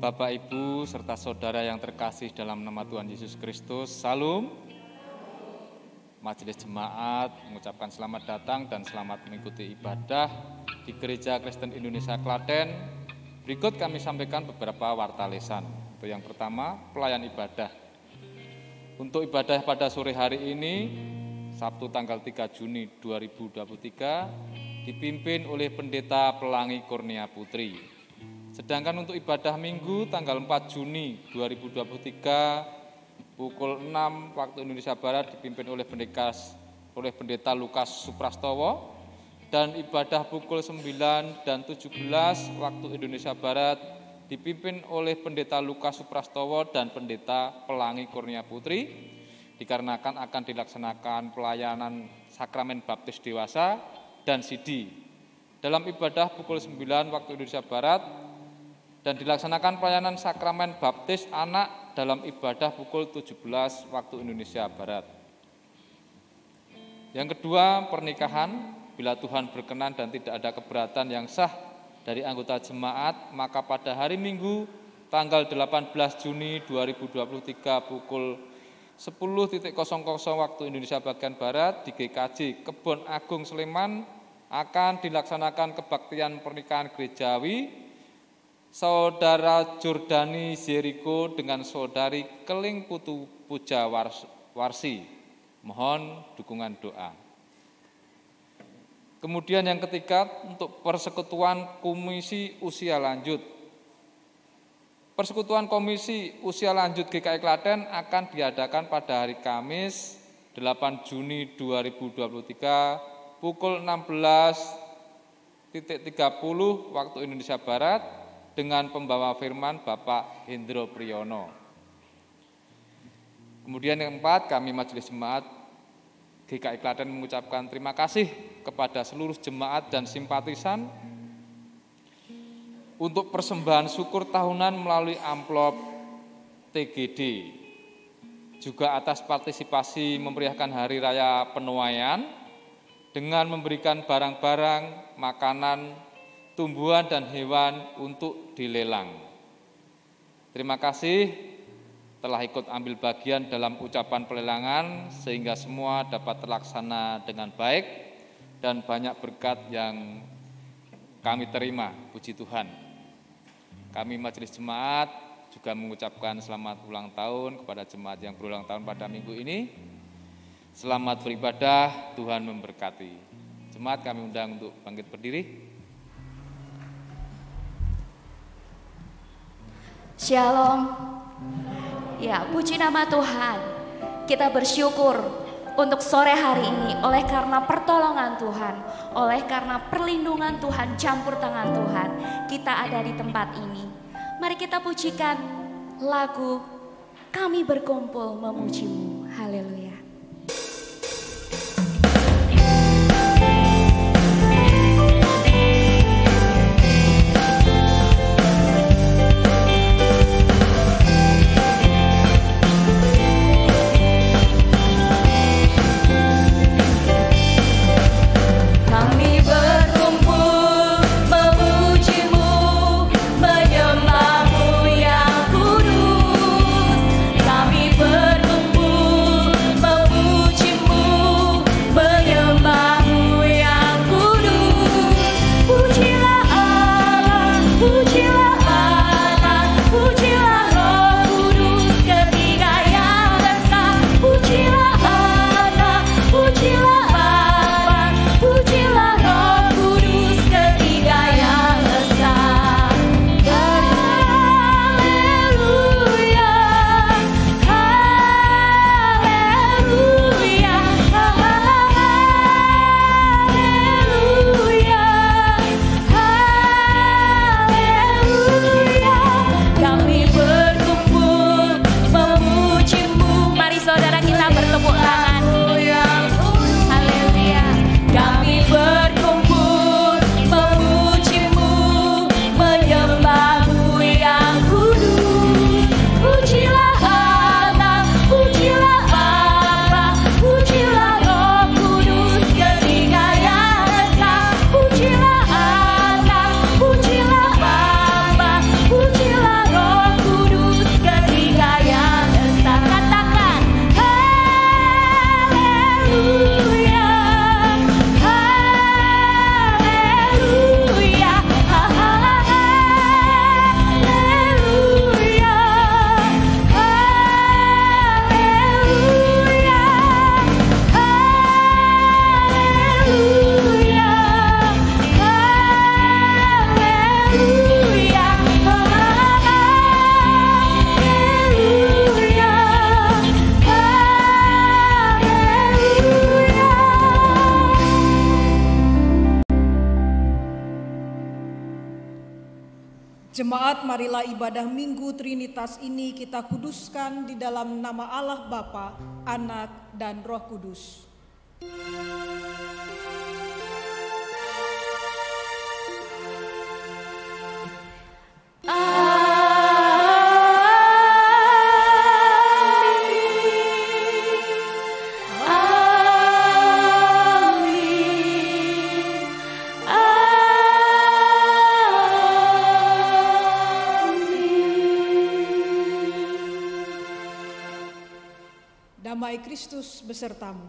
Bapak, Ibu, serta saudara yang terkasih dalam nama Tuhan Yesus Kristus, Salam. Majelis Jemaat mengucapkan selamat datang dan selamat mengikuti ibadah di Gereja Kristen Indonesia Klaten. Berikut kami sampaikan beberapa warta lisan. Untuk yang pertama, pelayan ibadah. Untuk ibadah pada sore hari ini, Sabtu tanggal 3 Juni 2023, dipimpin oleh Pendeta Pelangi Kurnia Putri. Sedangkan untuk ibadah Minggu tanggal 4 Juni 2023 pukul 6 waktu Indonesia Barat dipimpin oleh Pendeta Lukas Suprastowo, dan ibadah pukul 9 dan 17 waktu Indonesia Barat dipimpin oleh Pendeta Lukas Suprastowo dan Pendeta Pelangi Kurnia Putri, dikarenakan akan dilaksanakan pelayanan sakramen baptis dewasa dan sidi. Dalam ibadah pukul 9 waktu Indonesia Barat dan dilaksanakan pelayanan sakramen baptis anak dalam ibadah pukul 17 waktu Indonesia Barat. Yang kedua, pernikahan. Bila Tuhan berkenan dan tidak ada keberatan yang sah dari anggota jemaat, maka pada hari Minggu tanggal 18 Juni 2023 pukul 10.00 waktu Indonesia bagian Barat di GKJ Kebon Agung Sleman akan dilaksanakan kebaktian pernikahan gerejawi Saudara Jordani Jericho dengan Saudari Keling Putu Puja Warsi. Mohon dukungan doa. Kemudian yang ketiga, untuk persekutuan Komisi Usia Lanjut. Persekutuan Komisi Usia Lanjut GKI Klaten akan diadakan pada hari Kamis 8 Juni 2023 pukul 16.30 waktu Indonesia Barat dengan pembawa firman Bapak Hendro Priyono. Kemudian yang keempat, kami Majelis Jemaat GKI Klaten mengucapkan terima kasih kepada seluruh jemaat dan simpatisan untuk persembahan syukur tahunan melalui amplop TGD. Juga atas partisipasi memeriahkan Hari Raya Penuaian dengan memberikan barang-barang, makanan, tumbuhan dan hewan untuk dilelang. Terima kasih telah ikut ambil bagian dalam ucapan pelelangan sehingga semua dapat terlaksana dengan baik dan banyak berkat yang kami terima, puji Tuhan. Kami Majelis Jemaat juga mengucapkan selamat ulang tahun kepada jemaat yang berulang tahun pada minggu ini. Selamat beribadah, Tuhan memberkati. Jemaat kami undang untuk bangkit berdiri. Shalom. Ya, puji nama Tuhan. Kita bersyukur untuk sore hari ini oleh karena pertolongan Tuhan, oleh karena perlindungan Tuhan, campur tangan Tuhan, kita ada di tempat ini. Mari kita pujikan lagu Kami Berkumpul Memuji-Mu. Haleluya. Kami berkumpul Jemaat, marilah ibadah Minggu Trinitas ini kita kuduskan di dalam nama Allah Bapa, Anak, dan Roh Kudus. Damai Kristus besertamu.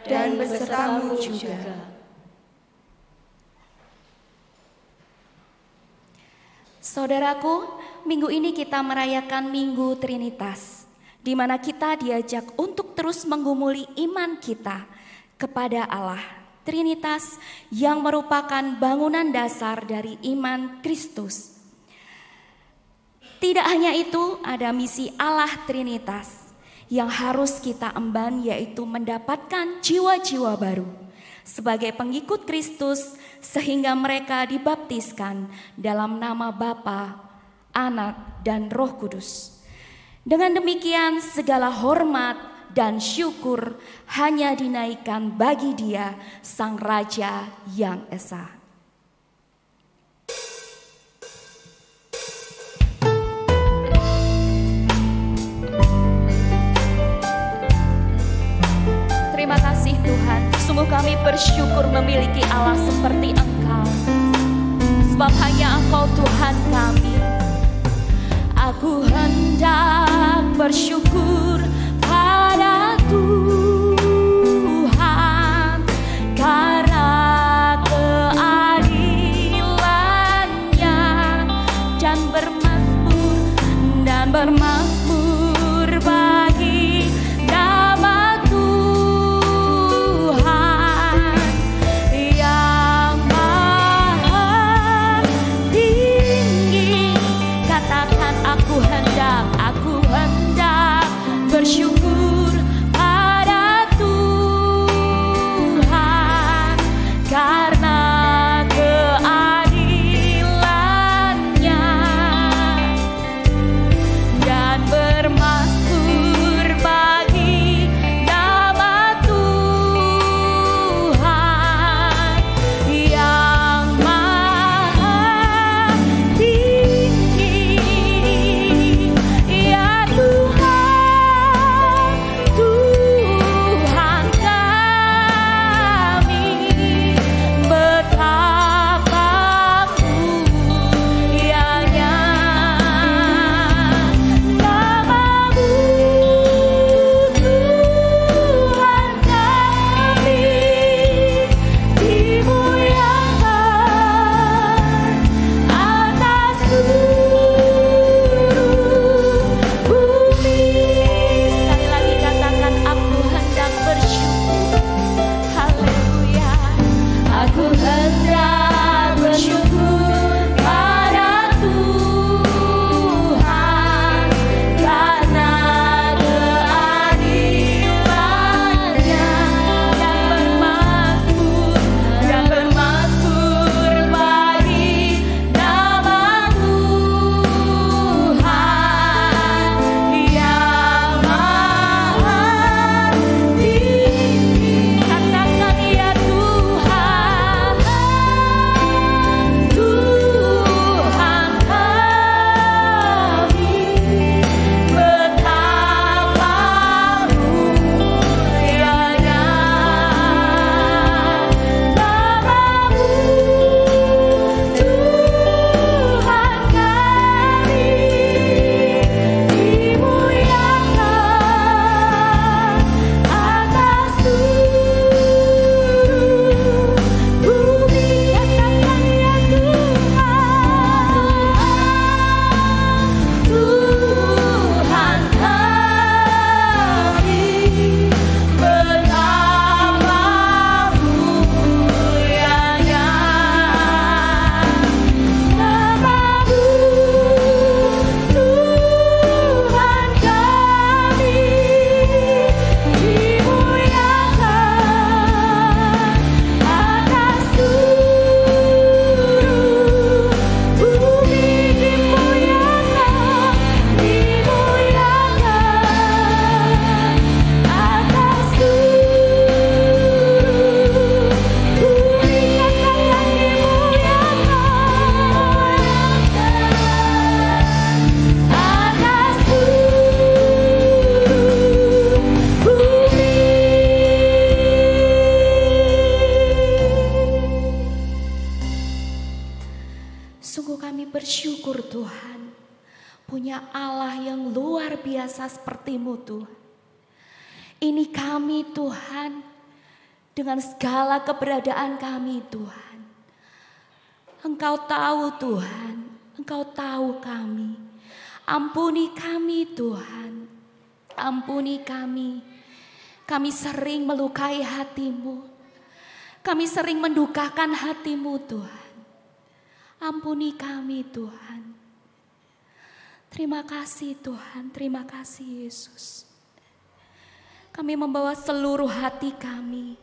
Dan besertamu juga. Saudaraku, minggu ini kita merayakan Minggu Trinitas, di mana kita diajak untuk terus menggumuli iman kita kepada Allah Trinitas yang merupakan bangunan dasar dari iman Kristus. Tidak hanya itu, ada misi Allah Trinitas yang harus kita emban, yaitu mendapatkan jiwa-jiwa baru sebagai pengikut Kristus sehingga mereka dibaptiskan dalam nama Bapa, Anak, dan Roh Kudus. Dengan demikian segala hormat dan syukur hanya dinaikkan bagi Dia, Sang Raja yang Esa. Terima kasih Tuhan, sungguh kami bersyukur memiliki Allah seperti Engkau. Sebab hanya Engkau Tuhan kami. Aku hendak bersyukur pada Tuhan karena keadilan-Nya dan bermazmur bagi nama Tuhan yang maha tinggi. Katakan aku hendak bersyukur pada bersyukur Tuhan, punya Allah yang luar biasa seperti-Mu Tuhan. Ini kami Tuhan, dengan segala keberadaan kami Tuhan. Engkau tahu Tuhan, Engkau tahu kami. Ampuni kami Tuhan, ampuni kami. Kami sering melukai hati-Mu, kami sering mendukakan hati-Mu Tuhan. Ampuni kami Tuhan. Terima kasih Tuhan, terima kasih Yesus. Kami membawa seluruh hati kami,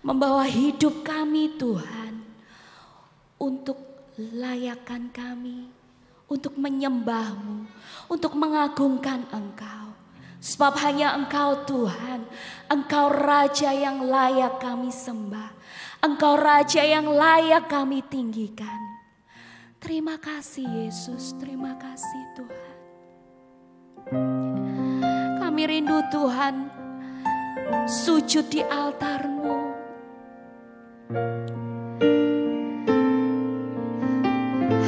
membawa hidup kami Tuhan, untuk layakkan kami, untuk menyembah-Mu, untuk mengagungkan Engkau. Sebab hanya Engkau Tuhan, Engkau Raja yang layak kami sembah, Engkau Raja yang layak kami tinggikan. Terima kasih Yesus, terima kasih Tuhan. Kami rindu Tuhan, sujud di altar-Mu.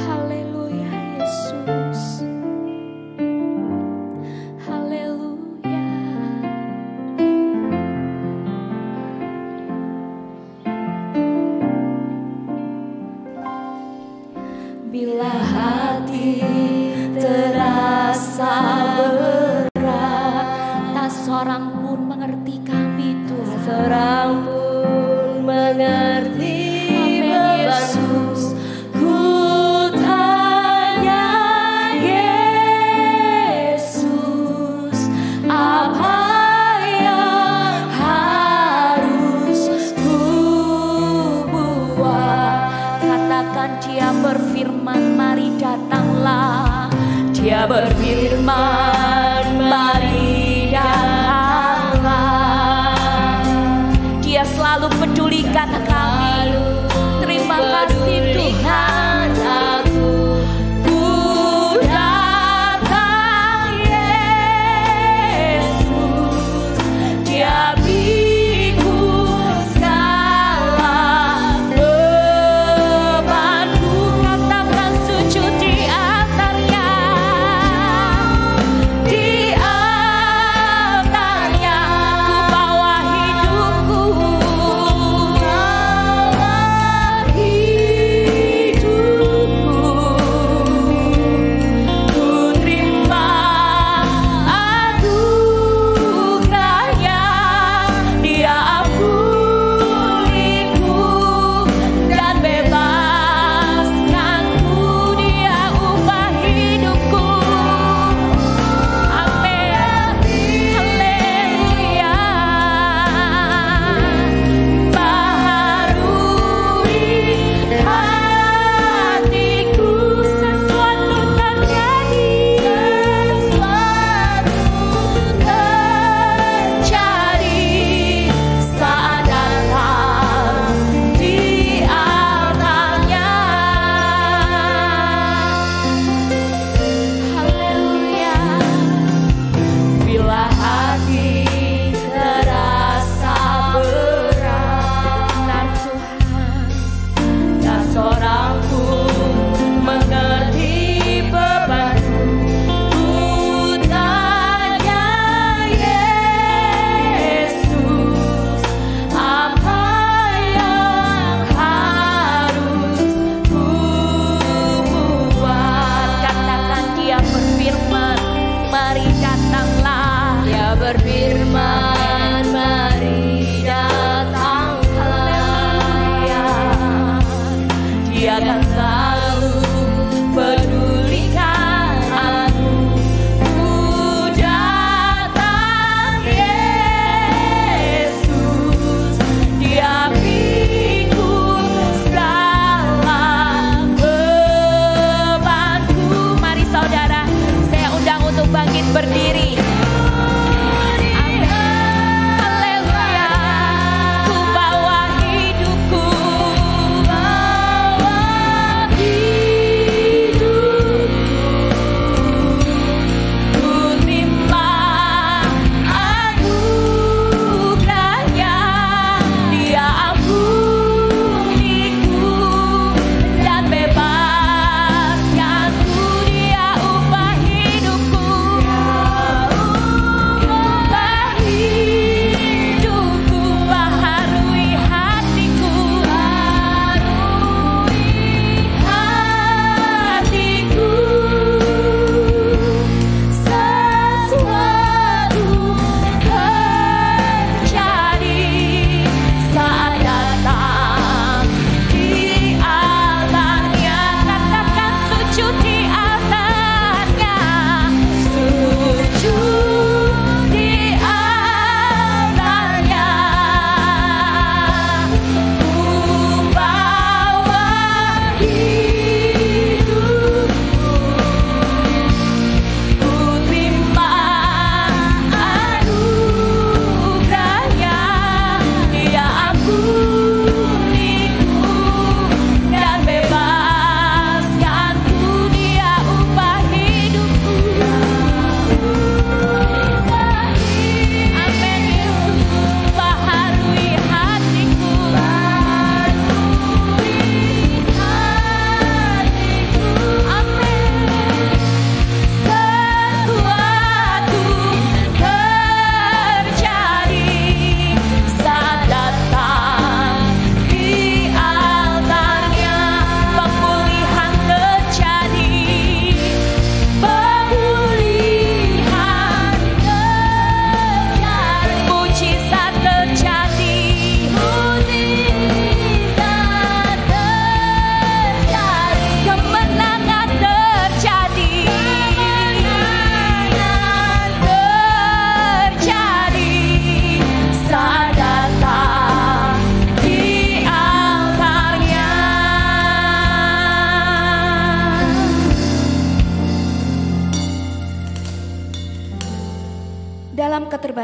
Haleluya Yesus. Haleluya. Bila hati terasa berat, tak seorang pun mengerti kami Tuhan. Tak seorang pun mengerti. Amin Yesus. Ku tanya Yesus, apa yang harus ku buat? Katakan Dia berfirman, mari datanglah. Dia berfirman, mari datanglah. Dia selalu pedulikan kami. Terima kasih Tuhan. Ku datang Yesus. Dia pikul segala bebanku. Katakan sujud di altar-Nya, di altar-Nya ku bawa hidupku, bawa hidupku.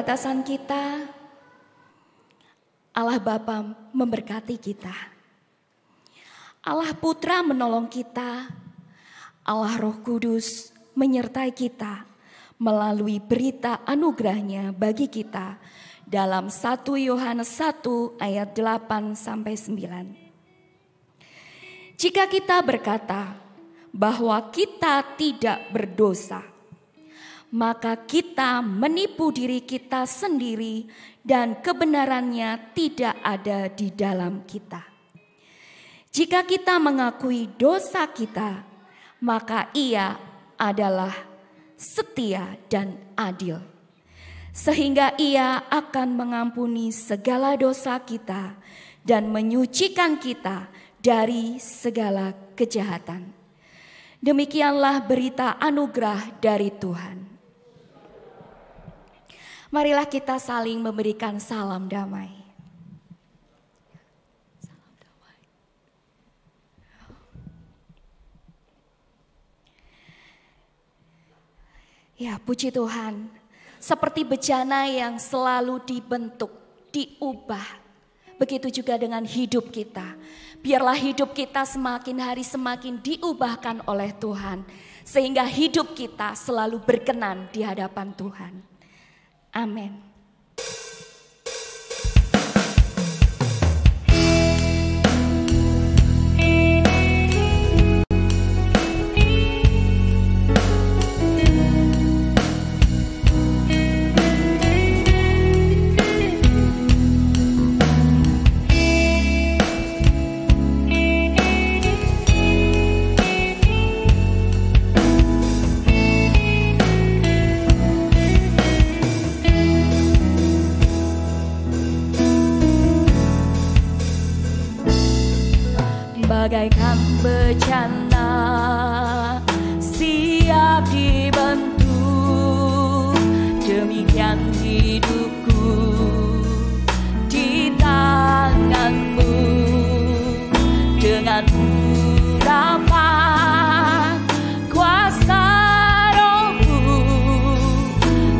keterbatasan kita, Allah Bapa memberkati kita. Allah Putra menolong kita, Allah Roh Kudus menyertai kita melalui berita anugerahnya bagi kita dalam 1 Yohanes 1 ayat 8-9. Jika kita berkata bahwa kita tidak berdosa, maka kita menipu diri kita sendiri dan kebenarannya tidak ada di dalam kita. Jika kita mengakui dosa kita, maka Ia adalah setia dan adil, sehingga Ia akan mengampuni segala dosa kita dan menyucikan kita dari segala kejahatan. Demikianlah berita anugerah dari Tuhan. Marilah kita saling memberikan salam damai. Salam damai. Ya, puji Tuhan. Seperti bejana yang selalu dibentuk, diubah. Begitu juga dengan hidup kita. Biarlah hidup kita semakin hari semakin diubahkan oleh Tuhan. Sehingga hidup kita selalu berkenan di hadapan Tuhan. Amin. Bagaikan bejana siap dibentuk, demikian hidupku di tanganmu. Dengan urapan kuasa Rohmu,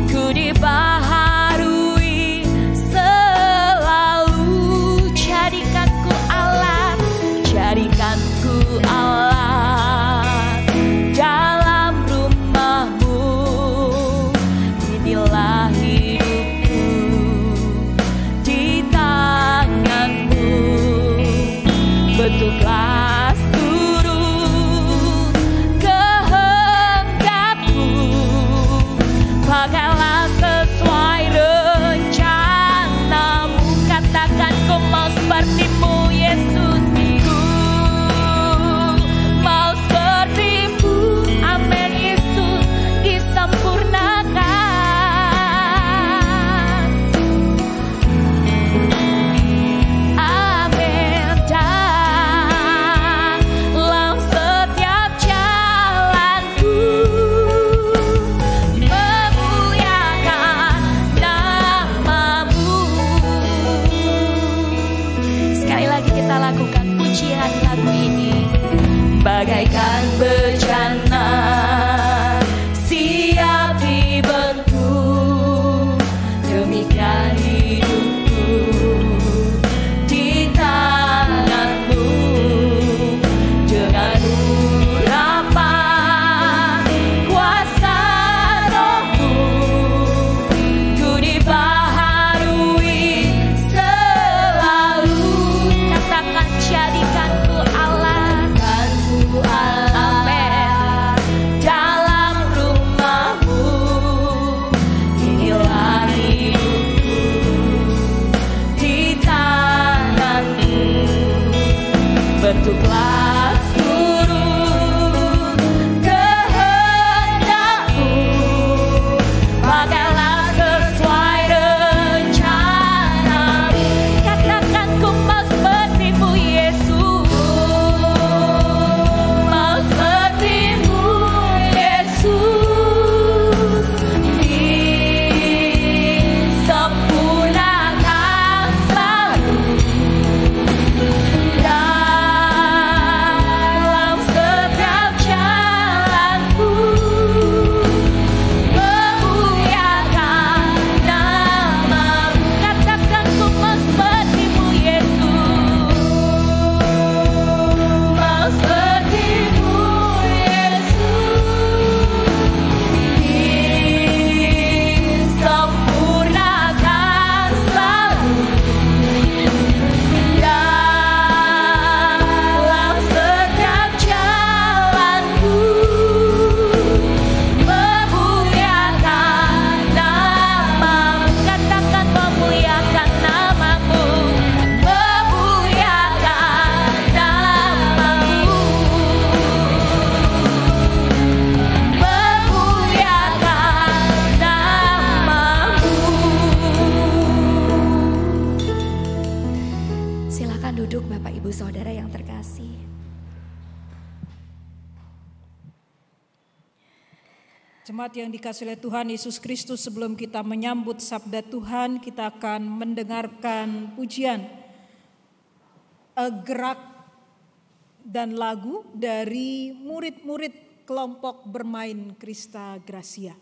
ku dibaharui selalu. Jadikanku Allah, jadikanku Allah dalam rumahmu. Inilah hidupku di tanganmu. Bentuklah seluruh kehendakmu, pakailah sesuai rencanamu. Katakan ku mau sepertimu Yesus. Bagaikan bejana siap dibentuk, demikian hidupku di tanganmu. Dengan urapan kuasa Rohmu, ku dibaharui selalu. Katakan jadikanku Allah. Amin. Dalam rumahmu, inilah hidupku di tanganmu. Bentuklah seluruh kehendakmu, pakailah sesuai rencanamu. Katakan ku mau sepertimu Yesus. Disempurnakan selalu. Silakan duduk Bapak Ibu Saudara yang terkasih. Jemaat yang dikasihi oleh Tuhan Yesus Kristus, sebelum kita menyambut sabda Tuhan, kita akan mendengarkan pujian, gerak dan lagu dari murid-murid kelompok bermain Krista Gracia.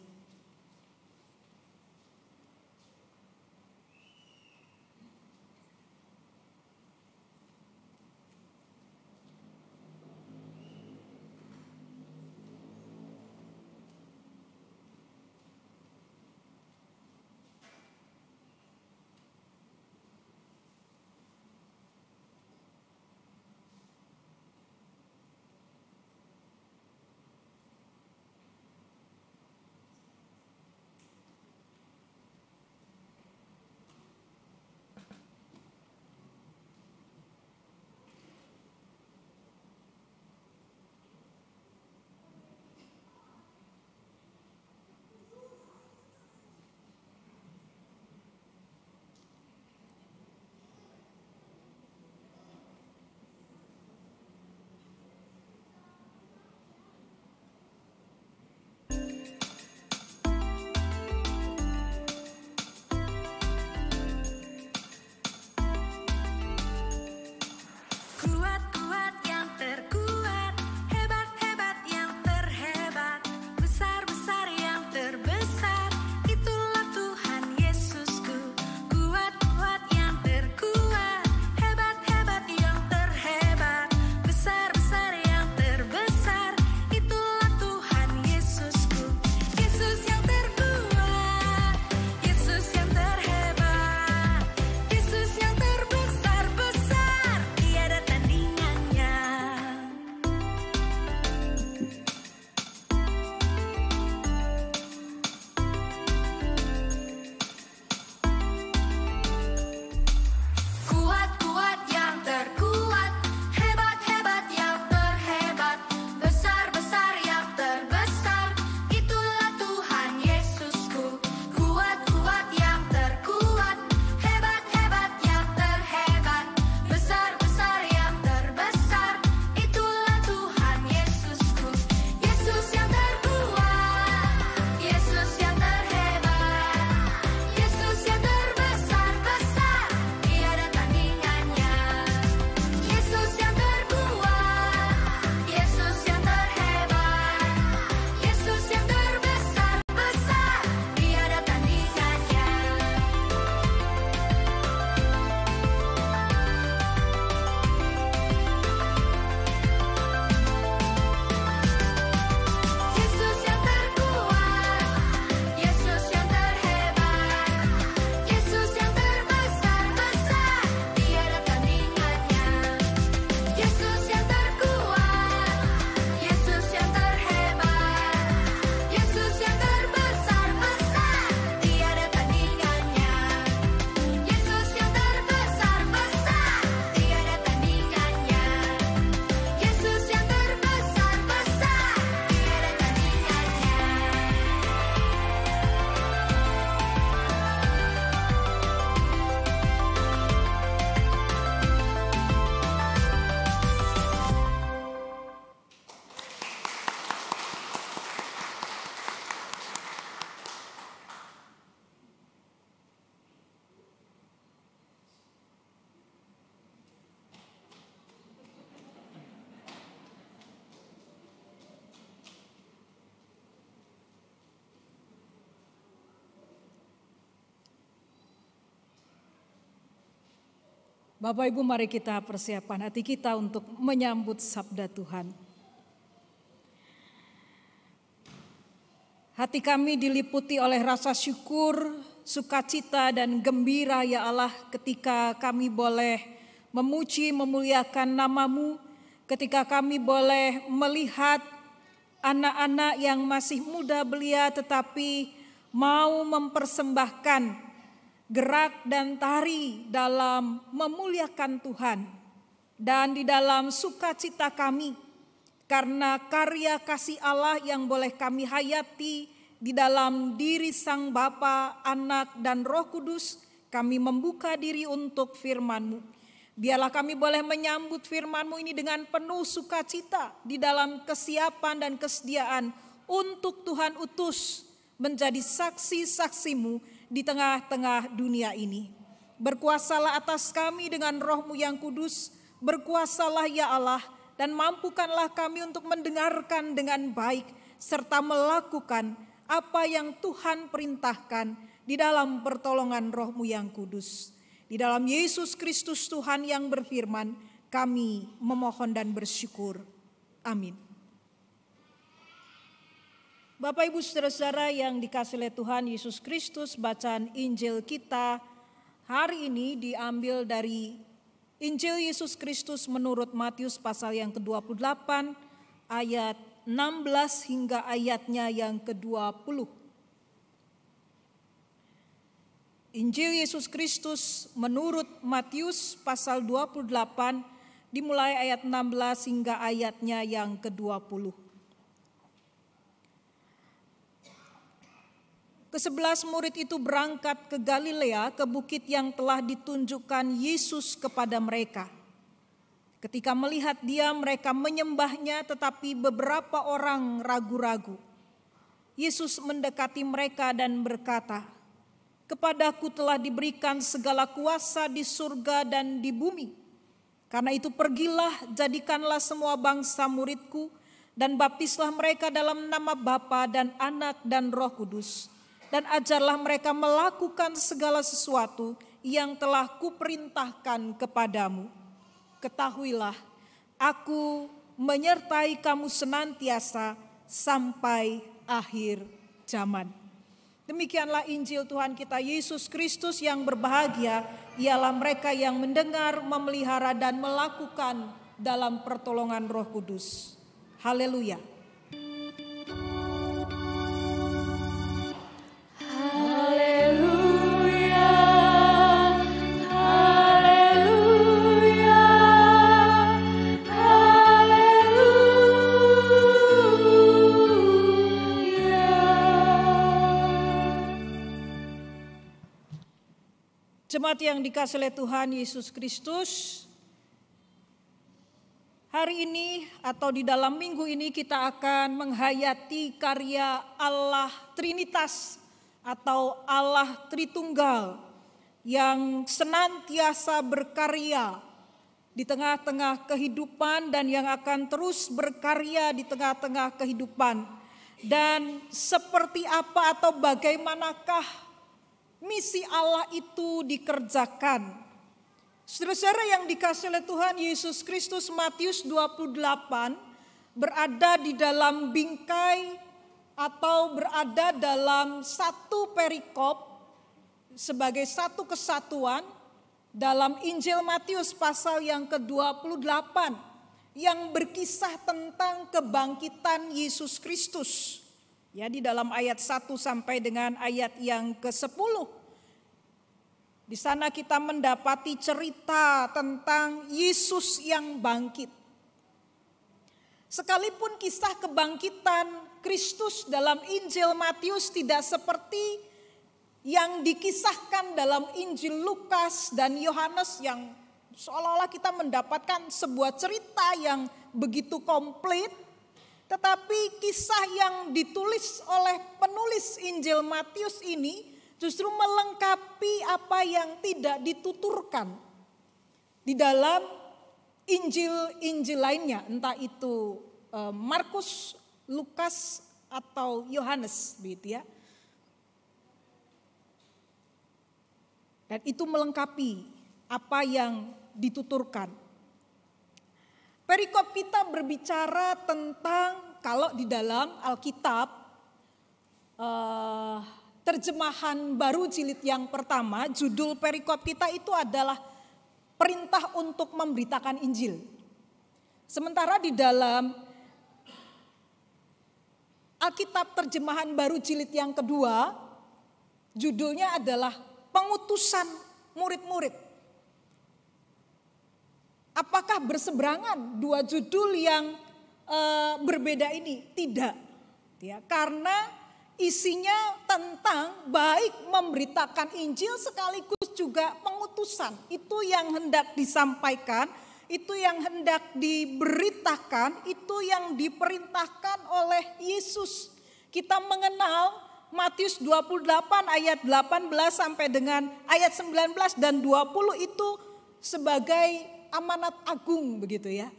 Bapak Ibu, mari kita persiapkan hati kita untuk menyambut sabda Tuhan. Hati kami diliputi oleh rasa syukur, sukacita dan gembira ya Allah, ketika kami boleh memuji, memuliakan nama-Mu, ketika kami boleh melihat anak-anak yang masih muda belia tetapi mau mempersembahkan gerak dan tari dalam memuliakan Tuhan. Dan di dalam sukacita kami, karena karya kasih Allah yang boleh kami hayati di dalam diri Sang Bapa, Anak, dan Roh Kudus, kami membuka diri untuk firman-Mu. Biarlah kami boleh menyambut firman-Mu ini dengan penuh sukacita di dalam kesiapan dan kesediaan untuk Tuhan utus menjadi saksi-saksi-Mu di tengah-tengah dunia ini. Berkuasalah atas kami dengan Roh-Mu yang kudus, berkuasalah ya Allah, dan mampukanlah kami untuk mendengarkan dengan baik serta melakukan apa yang Tuhan perintahkan di dalam pertolongan Roh-Mu yang kudus. Di dalam Yesus Kristus Tuhan yang berfirman, kami memohon dan bersyukur. Amin. Bapak, Ibu, saudara-saudara yang dikasihi oleh Tuhan Yesus Kristus, bacaan Injil kita hari ini diambil dari Injil Yesus Kristus menurut Matius pasal yang ke-28 ayat 16 hingga ayatnya yang ke-20. Injil Yesus Kristus menurut Matius pasal 28 dimulai ayat 16 hingga ayatnya yang ke-20. Ke-11 murid itu berangkat ke Galilea, ke bukit yang telah ditunjukkan Yesus kepada mereka. Ketika melihat Dia, mereka menyembahnya, tetapi beberapa orang ragu-ragu. Yesus mendekati mereka dan berkata, "Kepadaku telah diberikan segala kuasa di surga dan di bumi. Karena itu pergilah, jadikanlah semua bangsa muridku, dan baptislah mereka dalam nama Bapa dan Anak dan Roh Kudus. Dan ajarlah mereka melakukan segala sesuatu yang telah kuperintahkan kepadamu. Ketahuilah, aku menyertai kamu senantiasa sampai akhir zaman." Demikianlah Injil Tuhan kita Yesus Kristus. Yang berbahagia ialah mereka yang mendengar, memelihara, dan melakukan dalam pertolongan Roh Kudus. Haleluya. Jemaat yang dikasihi oleh Tuhan Yesus Kristus, hari ini atau di dalam minggu ini kita akan menghayati karya Allah Trinitas atau Allah Tritunggal yang senantiasa berkarya di tengah-tengah kehidupan dan yang akan terus berkarya di tengah-tengah kehidupan. Dan seperti apa atau bagaimanakah misi Allah itu dikerjakan? Saudara-saudara yang dikasihi oleh Tuhan Yesus Kristus, Matius 28 berada di dalam bingkai atau berada dalam satu perikop sebagai satu kesatuan dalam Injil Matius pasal yang ke-28 yang berkisah tentang kebangkitan Yesus Kristus. Ya, di dalam ayat 1 sampai dengan ayat yang ke-10. Di sana kita mendapati cerita tentang Yesus yang bangkit. Sekalipun kisah kebangkitan Kristus dalam Injil Matius tidak seperti yang dikisahkan dalam Injil Lukas dan Yohanes yang seolah-olah kita mendapatkan sebuah cerita yang begitu komplit. Tetapi kisah yang ditulis oleh penulis Injil Matius ini justru melengkapi apa yang tidak dituturkan di dalam Injil-Injil lainnya, entah itu Markus, Lukas, atau Yohanes, begitu ya. Dan itu melengkapi apa yang dituturkan. Perikop kita berbicara tentang, kalau di dalam Alkitab, terjemahan baru jilid yang pertama, judul perikop kita itu adalah perintah untuk memberitakan Injil. Sementara di dalam Alkitab terjemahan baru jilid yang kedua, judulnya adalah pengutusan murid-murid. Apakah berseberangan dua judul yang berbeda ini? Tidak, ya, karena isinya tentang baik memberitakan Injil sekaligus juga pengutusan pengutusan. Itu yang hendak disampaikan, itu yang hendak diberitakan, itu yang diperintahkan oleh Yesus. Kita mengenal Matius 28 ayat 18 sampai dengan ayat 19 dan 20 itu sebagai amanat agung begitu ya.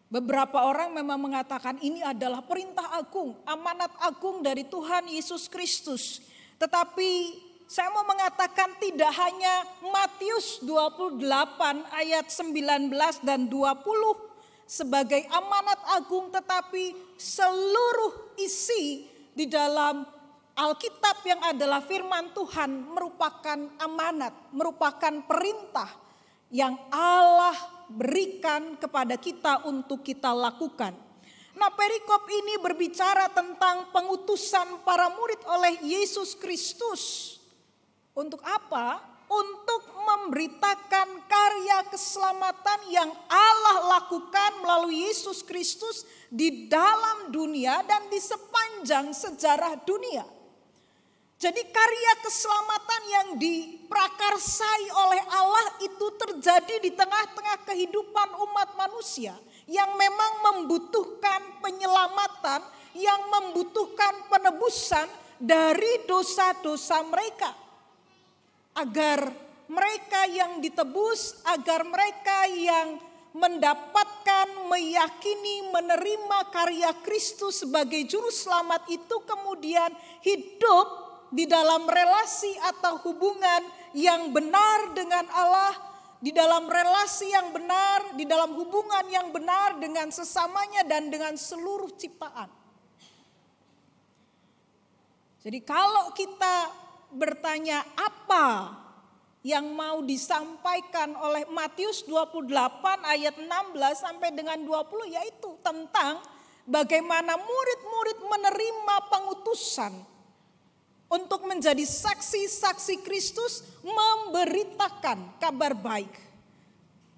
Beberapa orang memang mengatakan ini adalah perintah agung, amanat agung dari Tuhan Yesus Kristus. Tetapi saya mau mengatakan tidak hanya Matius 28 ayat 19 dan 20 sebagai amanat agung, tetapi seluruh isi di dalam Alkitab yang adalah firman Tuhan merupakan amanat, merupakan perintah yang Allah berikan kepada kita untuk kita lakukan. Nah, perikop ini berbicara tentang pengutusan para murid oleh Yesus Kristus. Untuk apa? Untuk memberitakan karya keselamatan yang Allah lakukan melalui Yesus Kristus di dalam dunia dan di sepanjang sejarah dunia. Jadi karya keselamatan yang diprakarsai oleh Allah itu terjadi di tengah-tengah kehidupan umat manusia yang memang membutuhkan penyelamatan, yang membutuhkan penebusan dari dosa-dosa mereka. Agar mereka yang ditebus, agar mereka yang mendapatkan, meyakini, menerima karya Kristus sebagai juru selamat itu kemudian hidup di dalam relasi atau hubungan yang benar dengan Allah, di dalam relasi yang benar, di dalam hubungan yang benar dengan sesamanya dan dengan seluruh ciptaan. Jadi kalau kita bertanya apa yang mau disampaikan oleh Matius 28 ayat 16 sampai dengan 20, yaitu tentang bagaimana murid-murid menerima pengutusan untuk menjadi saksi-saksi Kristus, memberitakan kabar baik,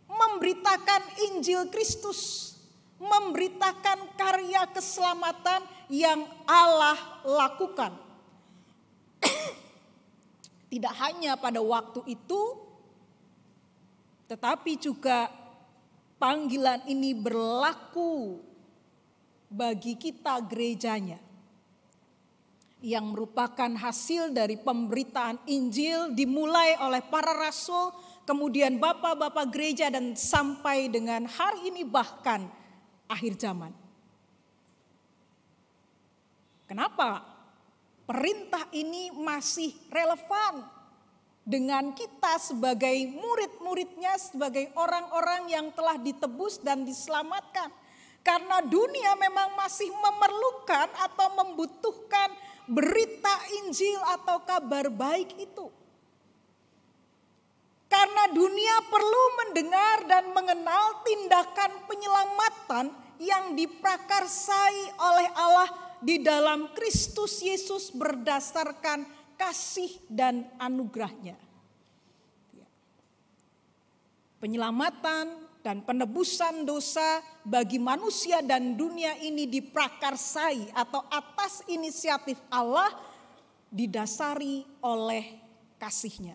memberitakan Injil Kristus, memberitakan karya keselamatan yang Allah lakukan. Tidak hanya pada waktu itu, tetapi juga panggilan ini berlaku bagi kita gerejanya, yang merupakan hasil dari pemberitaan Injil dimulai oleh para rasul, kemudian bapak-bapak gereja dan sampai dengan hari ini bahkan akhir zaman. Kenapa perintah ini masih relevan dengan kita sebagai murid-muridnya, sebagai orang-orang yang telah ditebus dan diselamatkan? Karena dunia memang masih memerlukan atau membutuhkan berita Injil atau kabar baik itu. Karena dunia perlu mendengar dan mengenal tindakan penyelamatan yang diprakarsai oleh Allah di dalam Kristus Yesus berdasarkan kasih dan anugerahnya. Penyelamatan dan penebusan dosa bagi manusia dan dunia ini diprakarsai atau atas inisiatif Allah, didasari oleh kasih-Nya.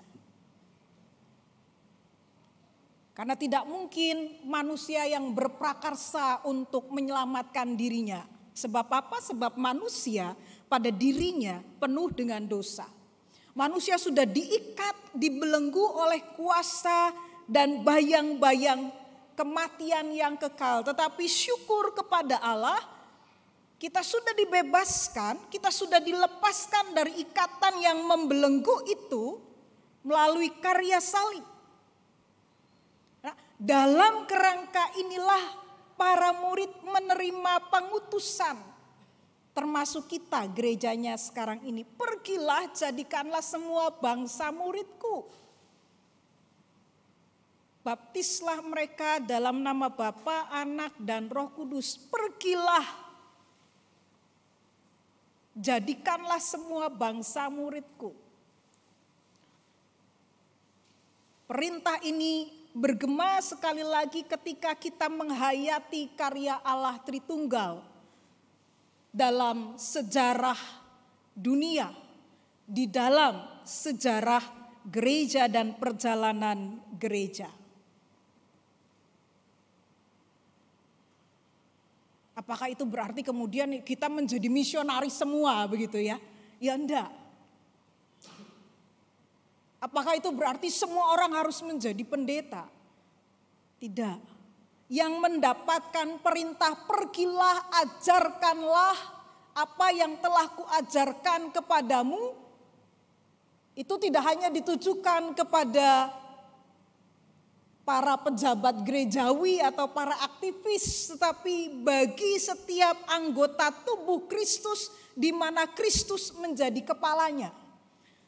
Karena tidak mungkin manusia yang berprakarsa untuk menyelamatkan dirinya. Sebab apa? Sebab manusia pada dirinya penuh dengan dosa. Manusia sudah diikat, dibelenggu oleh kuasa dan bayang-bayang kematian yang kekal. Tetapi syukur kepada Allah, kita sudah dibebaskan, kita sudah dilepaskan dari ikatan yang membelenggu itu melalui karya salib. Nah, dalam kerangka inilah para murid menerima pengutusan, termasuk kita gerejanya sekarang ini. Pergilah, jadikanlah semua bangsa muridku. Baptislah mereka dalam nama Bapa, Anak, dan Roh Kudus. Pergilah, jadikanlah semua bangsa muridku. Perintah ini bergema sekali lagi ketika kita menghayati karya Allah Tritunggal dalam sejarah dunia, di dalam sejarah gereja dan perjalanan gereja. Apakah itu berarti kemudian kita menjadi misionaris semua begitu ya? Ya enggak. Apakah itu berarti semua orang harus menjadi pendeta? Tidak. Yang mendapatkan perintah pergilah, ajarkanlah apa yang telah kuajarkan kepadamu, itu tidak hanya ditujukan kepada para pejabat gerejawi atau para aktivis, tetapi bagi setiap anggota tubuh Kristus di mana Kristus menjadi kepalanya.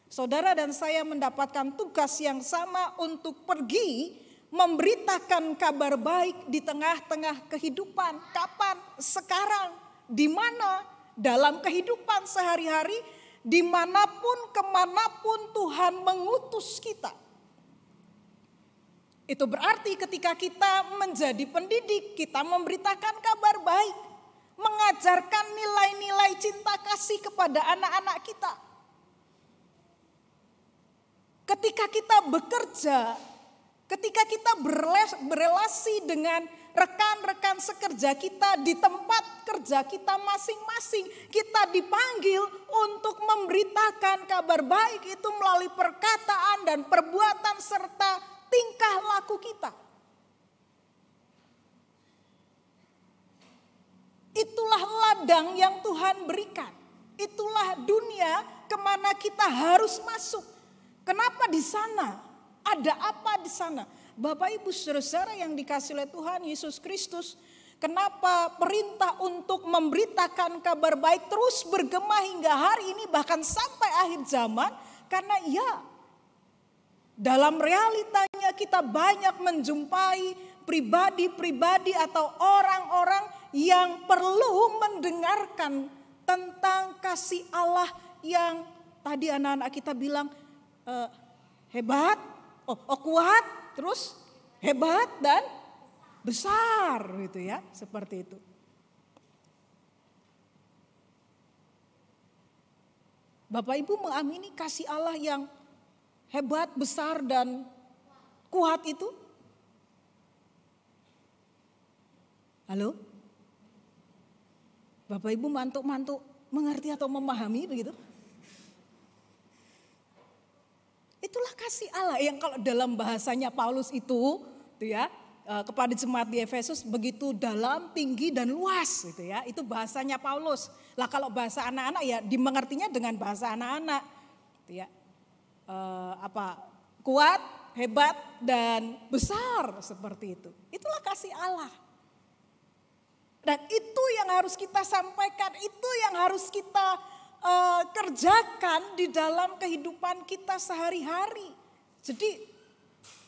Saudara dan saya mendapatkan tugas yang sama untuk pergi memberitakan kabar baik di tengah-tengah kehidupan. Kapan? Sekarang. Di mana? Dalam kehidupan sehari-hari, dimanapun, kemanapun Tuhan mengutus kita. Itu berarti ketika kita menjadi pendidik, kita memberitakan kabar baik, mengajarkan nilai-nilai cinta kasih kepada anak-anak kita. Ketika kita bekerja, ketika kita berelasi dengan rekan-rekan sekerja kita di tempat kerja kita masing-masing, kita dipanggil untuk memberitakan kabar baik itu melalui perkataan dan perbuatan serta tingkah laku kita. Itulah ladang yang Tuhan berikan. Itulah dunia kemana kita harus masuk. Kenapa di sana? Ada apa di sana? Bapak Ibu saudara-saudara yang dikasihi oleh Tuhan Yesus Kristus, kenapa perintah untuk memberitakan kabar baik terus bergema hingga hari ini bahkan sampai akhir zaman? Karena ya, dalam realitanya kita banyak menjumpai pribadi-pribadi atau orang-orang yang perlu mendengarkan tentang kasih Allah yang tadi anak-anak kita bilang hebat, kuat, terus hebat dan besar gitu ya, seperti itu. Bapak Ibu mengamini kasih Allah yang hebat, besar dan kuat itu? Halo? Bapak Ibu mantuk-mantuk mengerti atau memahami begitu? Itulah kasih Allah yang kalau dalam bahasanya Paulus itu ya, kepada jemaat di Efesus begitu dalam, tinggi dan luas gitu ya. Itu bahasanya Paulus. Lah kalau bahasa anak-anak ya dimengertinya dengan bahasa anak-anak gitu ya. Kuat, hebat dan besar seperti itu. Itulah kasih Allah. Dan itu yang harus kita sampaikan, itu yang harus kita kerjakan di dalam kehidupan kita sehari-hari. Jadi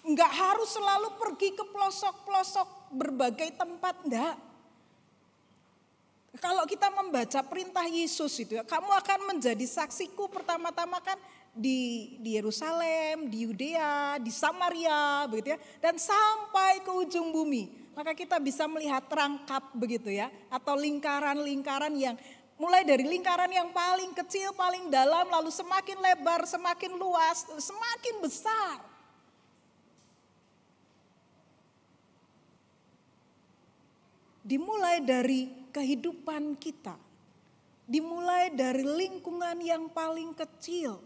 enggak harus selalu pergi ke pelosok-pelosok berbagai tempat, enggak. Kalau kita membaca perintah Yesus itu ya, kamu akan menjadi saksiku pertama-tama kan di Yerusalem, di Yudea, di Samaria begitu ya, dan sampai ke ujung bumi. Maka kita bisa melihat rangkap begitu ya, atau lingkaran-lingkaran yang mulai dari lingkaran yang paling kecil, paling dalam, lalu semakin lebar, semakin luas, semakin besar. Dimulai dari kehidupan kita, dimulai dari lingkungan yang paling kecil.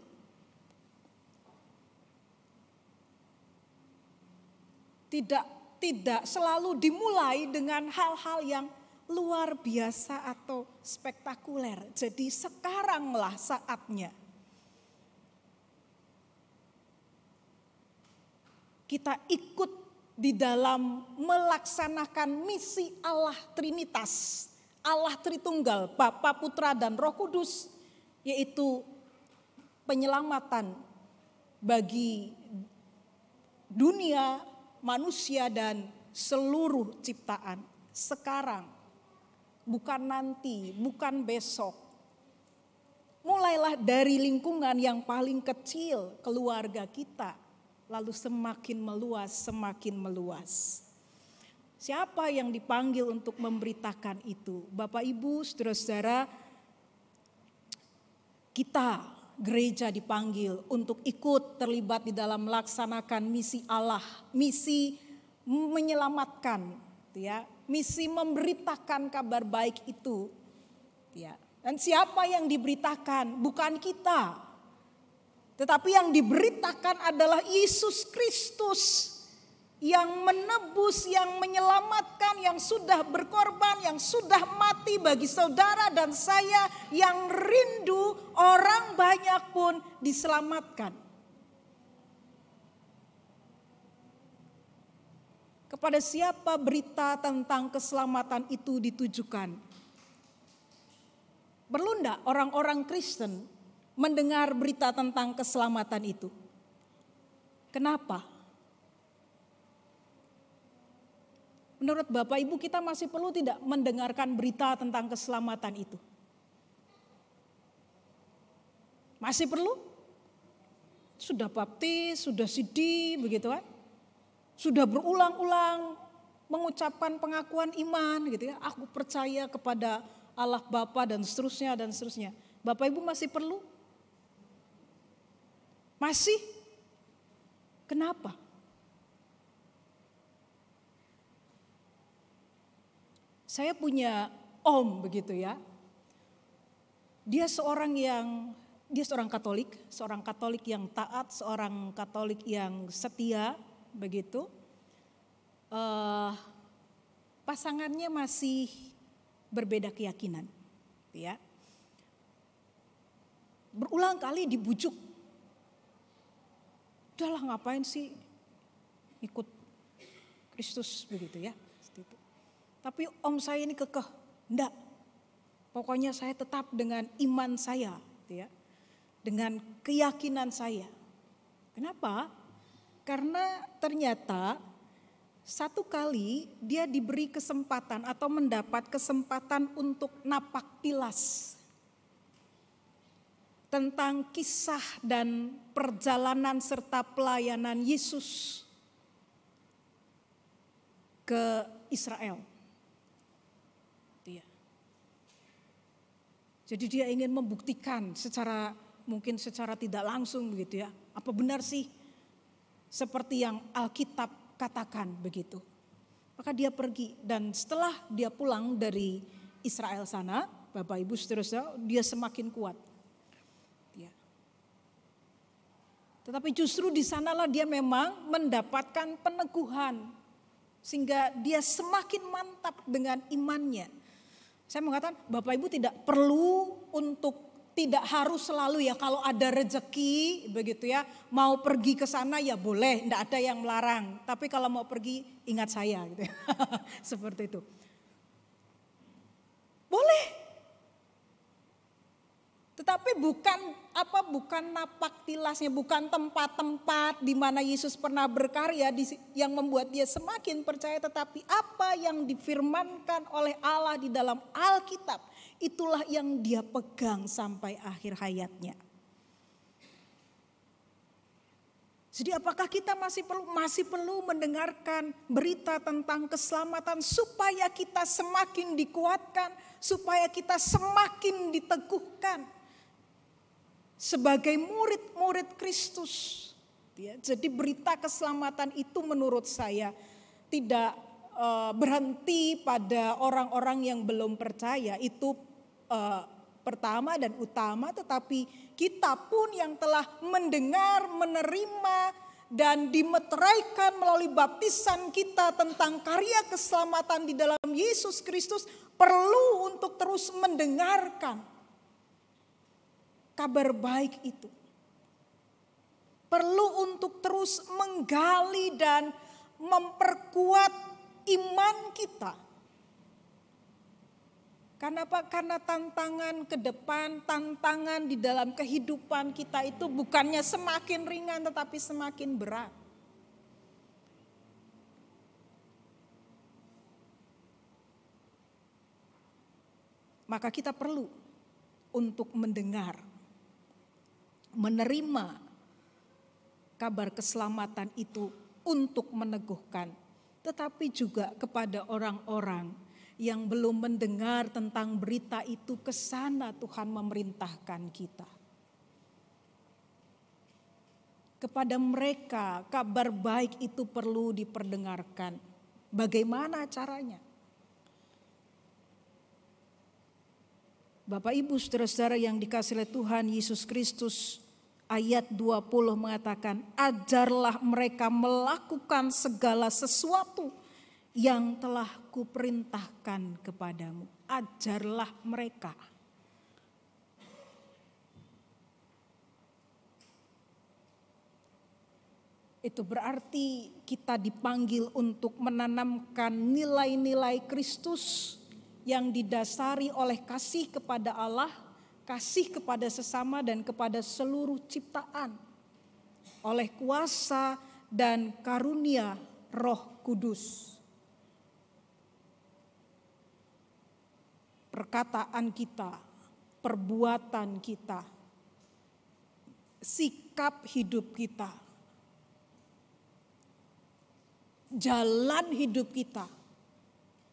Tidak selalu dimulai dengan hal-hal yang luar biasa atau spektakuler. Jadi sekaranglah saatnya kita ikut di dalam melaksanakan misi Allah Trinitas, Allah Tritunggal, Bapa, Putra dan Roh Kudus, yaitu penyelamatan bagi dunia, manusia dan seluruh ciptaan sekarang. Bukan nanti, bukan besok. Mulailah dari lingkungan yang paling kecil, keluarga kita. Lalu semakin meluas, semakin meluas. Siapa yang dipanggil untuk memberitakan itu? Bapak, Ibu, saudara-saudara, kita gereja dipanggil untuk ikut terlibat di dalam melaksanakan misi Allah, misi menyelamatkan, ya, misi memberitakan kabar baik itu, ya. Dan siapa yang diberitakan? Bukan kita, tetapi yang diberitakan adalah Yesus Kristus yang menebus, yang menyelamatkan, yang sudah berkorban, yang sudah mati bagi saudara dan saya, yang rindu orang banyak pun diselamatkan. Kepada siapa berita tentang keselamatan itu ditujukan? Perlu enggak orang-orang Kristen mendengar berita tentang keselamatan itu? Kenapa? Menurut Bapak Ibu, kita masih perlu tidak mendengarkan berita tentang keselamatan itu? Masih perlu? Sudah baptis, sudah sidi, begitu kan? Sudah berulang-ulang mengucapkan pengakuan iman, gitu ya. Aku percaya kepada Allah Bapa dan seterusnya dan seterusnya. Bapak Ibu masih perlu? Masih? Kenapa? Saya punya om begitu ya. Dia seorang Katolik, seorang Katolik yang taat, seorang Katolik yang setia begitu. Pasangannya masih berbeda keyakinan, ya. Berulang kali dibujuk. Udahlah ngapain sih ikut Kristus begitu ya. Tapi om saya ini kekeh, enggak. Pokoknya saya tetap dengan iman saya, ya, dengan keyakinan saya. Kenapa? Karena ternyata satu kali dia diberi kesempatan atau mendapat kesempatan untuk napak tilas tentang kisah dan perjalanan serta pelayanan Yesus ke Israel. Jadi dia ingin membuktikan mungkin secara tidak langsung begitu ya. Apa benar sih seperti yang Alkitab katakan begitu. Maka dia pergi dan setelah dia pulang dari Israel sana, Bapak Ibu seterusnya, dia semakin kuat. Ya. Tetapi justru di sanalah dia memang mendapatkan peneguhan. Sehingga dia semakin mantap dengan imannya. Saya mengatakan Bapak Ibu tidak perlu tidak harus selalu ya kalau ada rezeki begitu ya. Mau pergi ke sana ya boleh, tidak ada yang melarang. Tapi kalau mau pergi ingat saya gitu ya. Seperti itu. Boleh. Tetapi bukan napak tilasnya, bukan tempat-tempat di mana Yesus pernah berkarya yang membuat dia semakin percaya, tetapi apa yang difirmankan oleh Allah di dalam Alkitab, itulah yang dia pegang sampai akhir hayatnya. Jadi apakah kita masih perlu mendengarkan berita tentang keselamatan supaya kita semakin dikuatkan, supaya kita semakin diteguhkan sebagai murid-murid Kristus. Ya, jadi berita keselamatan itu menurut saya tidak berhenti pada orang-orang yang belum percaya. Itu pertama dan utama, tetapi kita pun yang telah mendengar, menerima dan dimeteraikan melalui baptisan kita tentang karya keselamatan di dalam Yesus Kristus perlu untuk terus mendengarkan kabar baik itu. Perlu untuk terus menggali dan memperkuat iman kita. Karena apa? Karena tantangan ke depan, tantangan di dalam kehidupan kita itu bukannya semakin ringan tetapi semakin berat. Maka kita perlu untuk mendengar, menerima kabar keselamatan itu untuk meneguhkan, tetapi juga kepada orang-orang yang belum mendengar tentang berita itu, ke sana Tuhan memerintahkan kita. kepada mereka kabar baik itu perlu diperdengarkan. Bagaimana caranya? Bapak Ibu saudara-saudara yang dikasihi oleh Tuhan Yesus Kristus, ayat 20 mengatakan, ajarlah mereka melakukan segala sesuatu yang telah kuperintahkan kepadamu. Ajarlah mereka. Itu berarti kita dipanggil untuk menanamkan nilai-nilai Kristus yang didasari oleh kasih kepada Allah, kasih kepada sesama dan kepada seluruh ciptaan. Oleh kuasa dan karunia Roh Kudus. Perkataan kita, perbuatan kita, sikap hidup kita, jalan hidup kita,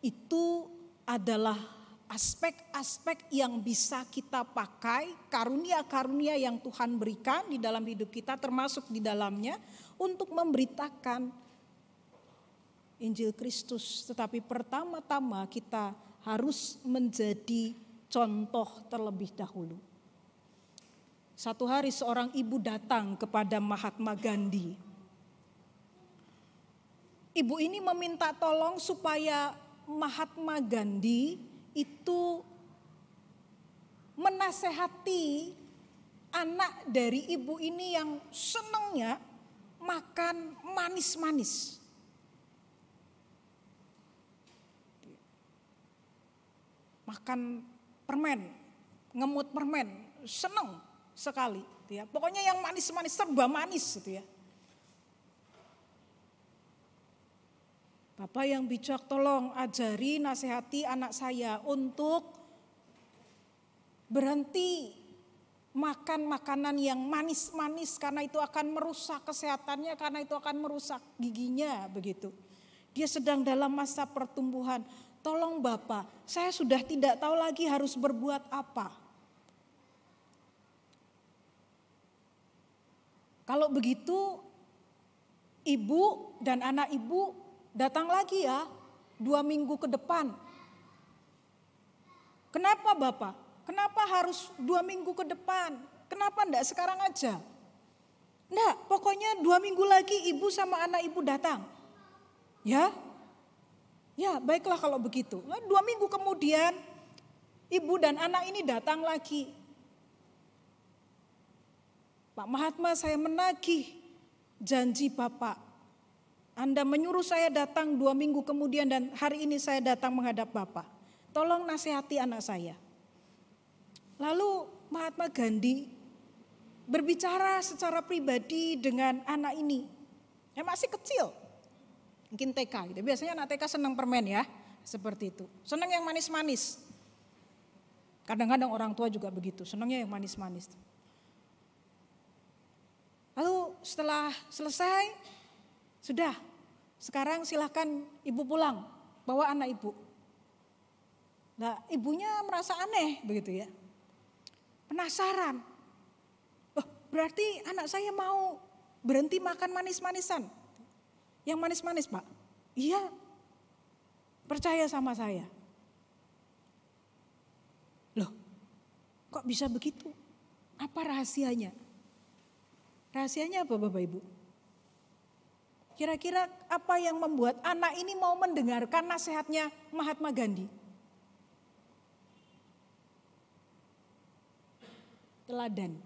itu adalah aspek-aspek yang bisa kita pakai, karunia-karunia yang Tuhan berikan di dalam hidup kita, termasuk di dalamnya untuk memberitakan Injil Kristus. Tetapi pertama-tama kita harus menjadi contoh terlebih dahulu. Satu hari seorang ibu datang kepada Mahatma Gandhi. Ibu ini meminta tolong supaya Mahatma Gandhi itu menasehati anak dari ibu ini yang senangnya makan manis-manis. Makan permen, ngemut permen, senang sekali. Ya. Pokoknya yang manis-manis, serba manis gitu ya. Bapak yang bijak, tolong ajari, nasihati anak saya untuk berhenti makan makanan yang manis-manis karena itu akan merusak kesehatannya, karena itu akan merusak giginya begitu. Dia sedang dalam masa pertumbuhan. Tolong Bapak, saya sudah tidak tahu lagi harus berbuat apa. Kalau begitu, ibu dan anak ibu datang lagi ya 2 minggu ke depan. Kenapa Bapak? Kenapa harus 2 minggu ke depan? Kenapa enggak sekarang aja? Enggak, pokoknya 2 minggu lagi ibu sama anak ibu datang. Ya? Ya baiklah kalau begitu. 2 minggu kemudian ibu dan anak ini datang lagi. Pak Mahatma, saya menagih janji Bapak. Anda menyuruh saya datang 2 minggu kemudian dan hari ini saya datang menghadap Bapak. Tolong nasihati anak saya. Lalu Mahatma Gandhi berbicara secara pribadi dengan anak ini. Yang masih kecil. Mungkin TK gitu. Biasanya anak TK senang permen ya. Seperti itu. Senang yang manis-manis. Kadang-kadang orang tua juga begitu. Senangnya yang manis-manis. Lalu setelah selesai, sudah, sekarang silakan ibu pulang, bawa anak ibu. Nah, ibunya merasa aneh begitu ya. Penasaran. Oh, berarti anak saya mau berhenti makan manis-manisan. Yang manis-manis, Pak. Iya. Percaya sama saya. Loh, kok bisa begitu? Apa rahasianya? Rahasianya apa Bapak Ibu? Kira-kira apa yang membuat anak ini mau mendengarkan nasihatnya Mahatma Gandhi? Teladan.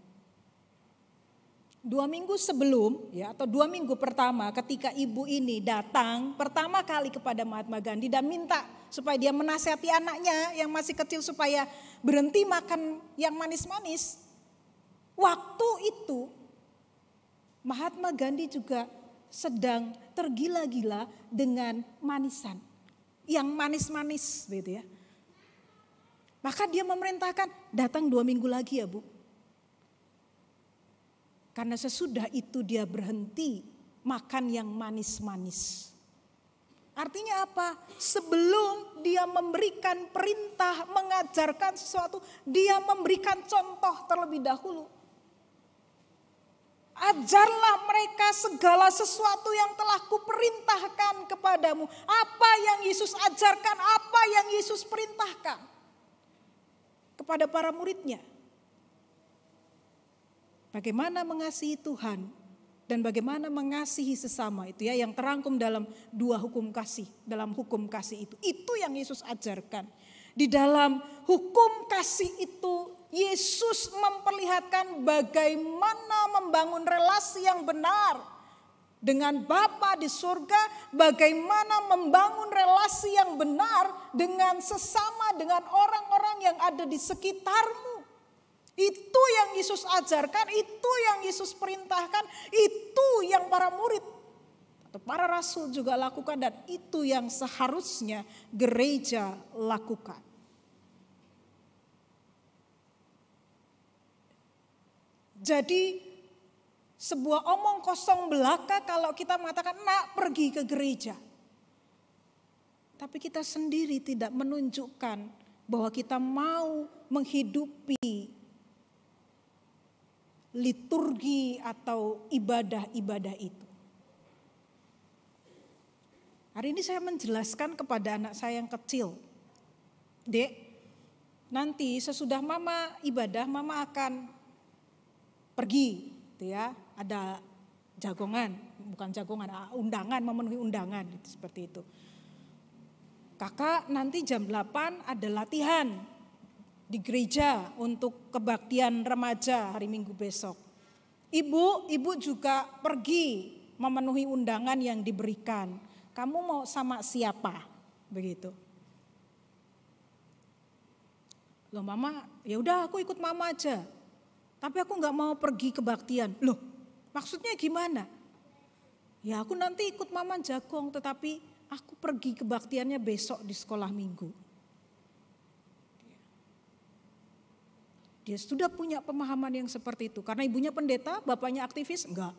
2 minggu sebelum ya atau 2 minggu pertama ketika ibu ini datang pertama kali kepada Mahatma Gandhi dan minta supaya dia menasihati anaknya yang masih kecil supaya berhenti makan yang manis-manis. Waktu itu Mahatma Gandhi juga sedang tergila-gila dengan manisan. Yang manis-manis gitu ya. Maka dia memerintahkan datang 2 minggu lagi ya Bu. Karena sesudah itu dia berhenti makan yang manis-manis. Artinya apa? Sebelum dia memberikan perintah, mengajarkan sesuatu, dia memberikan contoh terlebih dahulu. Ajarlah mereka segala sesuatu yang telah kuperintahkan kepadamu. Apa yang Yesus ajarkan, apa yang Yesus perintahkan kepada para muridnya. Bagaimana mengasihi Tuhan dan bagaimana mengasihi sesama, itu ya yang terangkum dalam dua hukum kasih, dalam hukum kasih itu. Itu yang Yesus ajarkan. Di dalam hukum kasih itu Yesus memperlihatkan bagaimana membangun relasi yang benar dengan Bapa di surga, bagaimana membangun relasi yang benar dengan sesama, dengan orang-orang yang ada di sekitarmu. Itu yang Yesus ajarkan, itu yang Yesus perintahkan, itu yang para murid atau para rasul juga lakukan, dan itu yang seharusnya gereja lakukan. Jadi sebuah omong kosong belaka kalau kita mengatakan nak pergi ke gereja. Tapi kita sendiri tidak menunjukkan bahwa kita mau menghidupi liturgi atau ibadah-ibadah itu. Hari ini saya menjelaskan kepada anak saya yang kecil. Dek, nanti sesudah mama ibadah, mama akan pergi, gitu ya. Ada jagongan, bukan jagongan, undangan, memenuhi undangan, gitu, seperti itu. Kakak nanti jam 8 ada latihan di gereja untuk kebaktian remaja hari Minggu besok. Ibu juga pergi memenuhi undangan yang diberikan. Kamu mau sama siapa? Begitu. Loh mama, ya udah aku ikut mama aja. Tapi aku nggak mau pergi kebaktian. Loh, maksudnya gimana? Ya aku nanti ikut mama jagong, tetapi aku pergi kebaktiannya besok di sekolah minggu. Dia sudah punya pemahaman yang seperti itu. Karena ibunya pendeta, bapaknya aktivis? Enggak.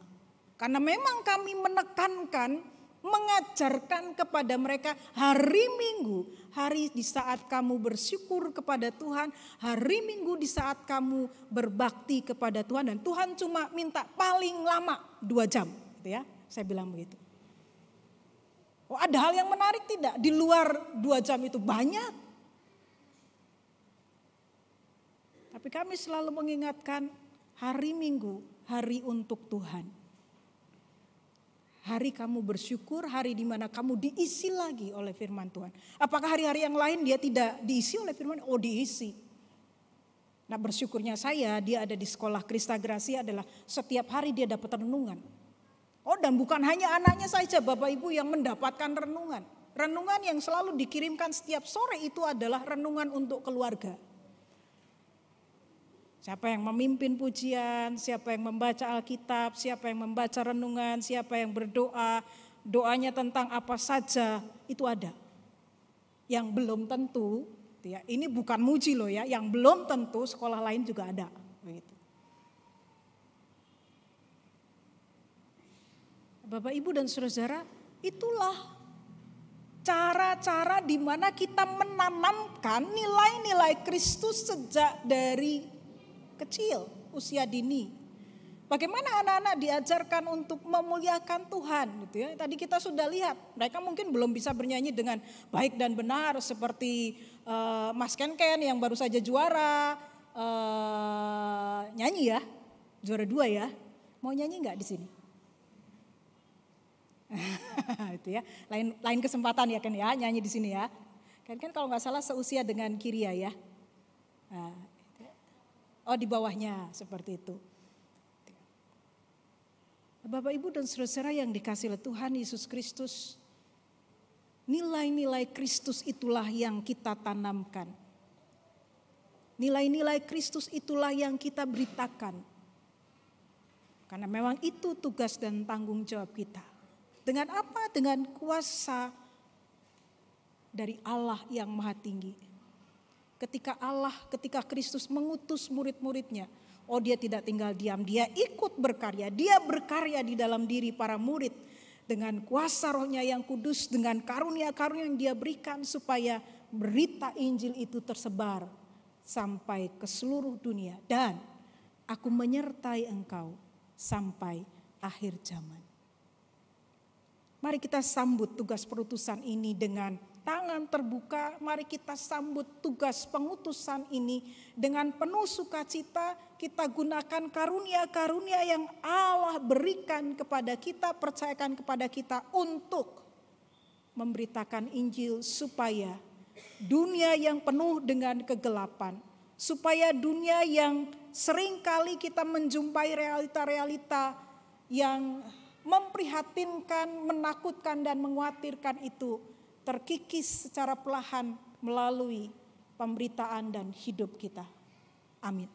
Karena memang kami menekankan, mengajarkan kepada mereka hari Minggu, hari di saat kamu bersyukur kepada Tuhan, hari Minggu di saat kamu berbakti kepada Tuhan, dan Tuhan cuma minta paling lama 2 jam, gitu ya. Saya bilang begitu. Oh, ada hal yang menarik tidak? Di luar 2 jam itu banyak. Tapi kami selalu mengingatkan hari Minggu, hari untuk Tuhan. Hari kamu bersyukur, hari di mana kamu diisi lagi oleh firman Tuhan. Apakah hari-hari yang lain dia tidak diisi oleh firman? Oh, diisi. Nah, bersyukurnya saya, dia ada di sekolah Krista Gracia adalah setiap hari dia dapat renungan. Oh, dan bukan hanya anaknya saja, Bapak Ibu yang mendapatkan renungan. Renungan yang selalu dikirimkan setiap sore itu adalah renungan untuk keluarga. Siapa yang memimpin pujian, siapa yang membaca Alkitab, siapa yang membaca renungan, siapa yang berdoa, doanya tentang apa saja, itu ada. Yang belum tentu, ya, ini bukan muji loh ya, yang belum tentu sekolah lain juga ada. Begitu. Bapak, Ibu, dan saudara, itulah cara-cara di mana kita menanamkan nilai-nilai Kristus sejak dari kecil, usia dini. Bagaimana anak-anak diajarkan untuk memuliakan Tuhan, gitu ya. Tadi kita sudah lihat, mereka mungkin belum bisa bernyanyi dengan baik dan benar seperti Mas Ken yang baru saja juara nyanyi ya, juara 2 ya. Mau nyanyi nggak di sini? Itu ya, lain kesempatan ya Ken ya, nyanyi di sini ya. Kan kalau nggak salah seusia dengan Kiria ya. Nah, oh, di bawahnya seperti itu. Bapak, Ibu, dan saudara yang dikasihi oleh Tuhan Yesus Kristus, nilai-nilai Kristus itulah yang kita tanamkan. Nilai-nilai Kristus itulah yang kita beritakan. Karena memang itu tugas dan tanggung jawab kita. Dengan apa? Dengan kuasa dari Allah yang Maha Tinggi. Ketika Kristus mengutus murid-muridnya, oh dia tidak tinggal diam, dia ikut berkarya. Dia berkarya di dalam diri para murid dengan kuasa Roh-Nya yang kudus, dengan karunia-karunia yang dia berikan supaya berita Injil itu tersebar sampai ke seluruh dunia. Dan aku menyertai engkau sampai akhir zaman. Mari kita sambut tugas perutusan ini dengan tangan terbuka. Mari kita sambut tugas pengutusan ini dengan penuh sukacita. Kita gunakan karunia-karunia yang Allah berikan kepada kita, percayakan kepada kita untuk memberitakan Injil, supaya dunia yang penuh dengan kegelapan, supaya dunia yang seringkali kita menjumpai realita-realita yang memprihatinkan, menakutkan dan mengkhawatirkan itu terkikis secara perlahan melalui pemberitaan dan hidup kita. Amin.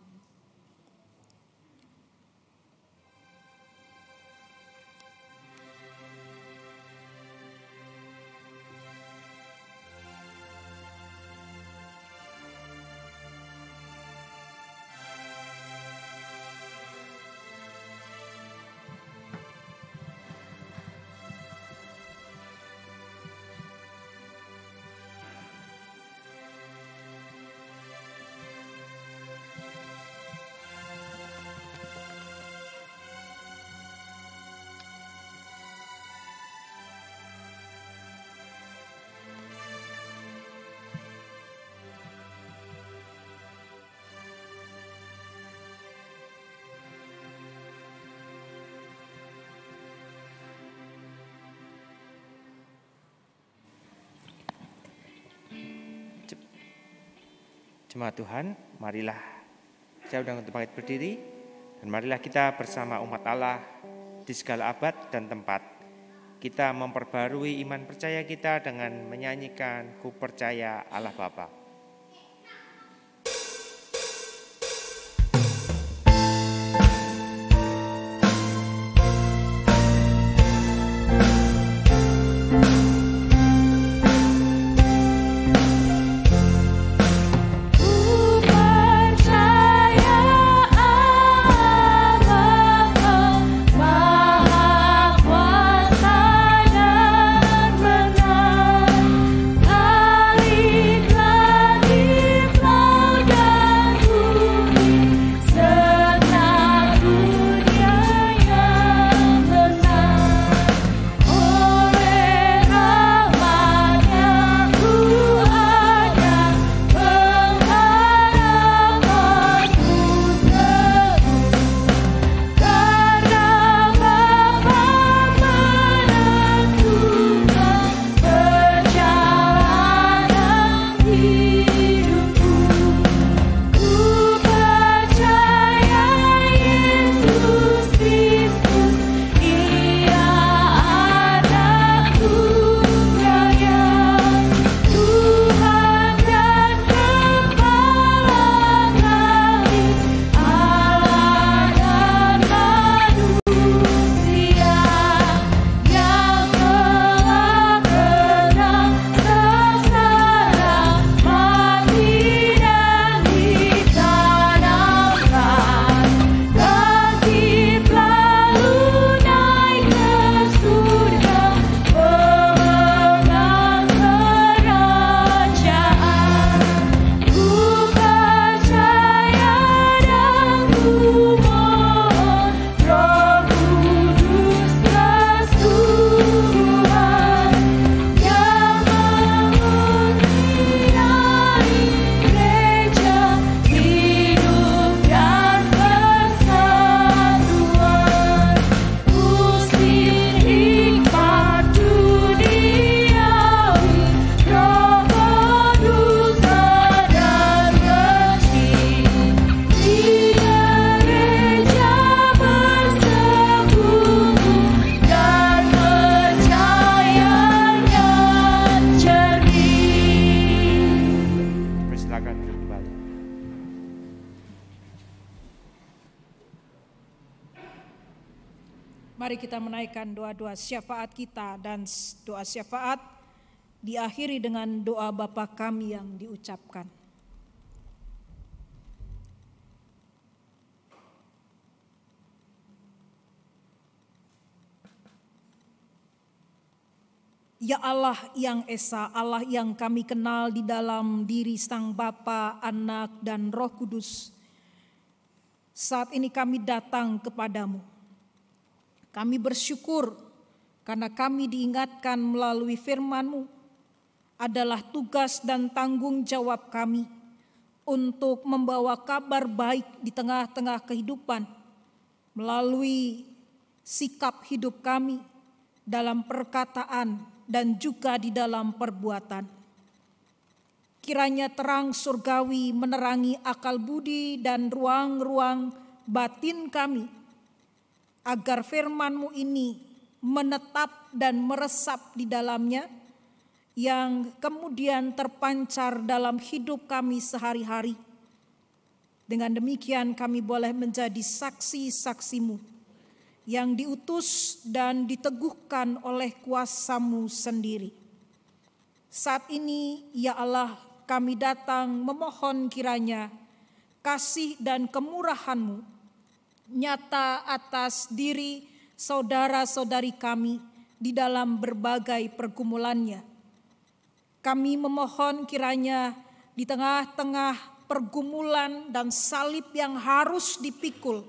Jemaat Tuhan, marilah saya undang untuk bangkit berdiri, dan marilah kita bersama umat Allah di segala abad dan tempat. Kita memperbarui iman percaya kita dengan menyanyikan Ku Percaya Allah Bapa. Mari kita menaikkan doa-doa syafaat kita, dan doa syafaat diakhiri dengan doa Bapa kami yang diucapkan. Ya Allah yang Esa, Allah yang kami kenal di dalam diri Sang Bapa, Anak, dan Roh Kudus, saat ini kami datang kepadamu Kami bersyukur karena kami diingatkan melalui firman-Mu adalah tugas dan tanggung jawab kami untuk membawa kabar baik di tengah-tengah kehidupan melalui sikap hidup kami dalam perkataan dan juga di dalam perbuatan. Kiranya terang surgawi menerangi akal budi dan ruang-ruang batin kami, agar firman-Mu ini menetap dan meresap di dalamnya, yang kemudian terpancar dalam hidup kami sehari-hari. Dengan demikian kami boleh menjadi saksi-saksi-Mu yang diutus dan diteguhkan oleh kuasa-Mu sendiri. Saat ini ya Allah, kami datang memohon kiranya kasih dan kemurahan-Mu nyata atas diri saudara-saudari kami di dalam berbagai pergumulannya. Kami memohon kiranya di tengah-tengah pergumulan dan salib yang harus dipikul,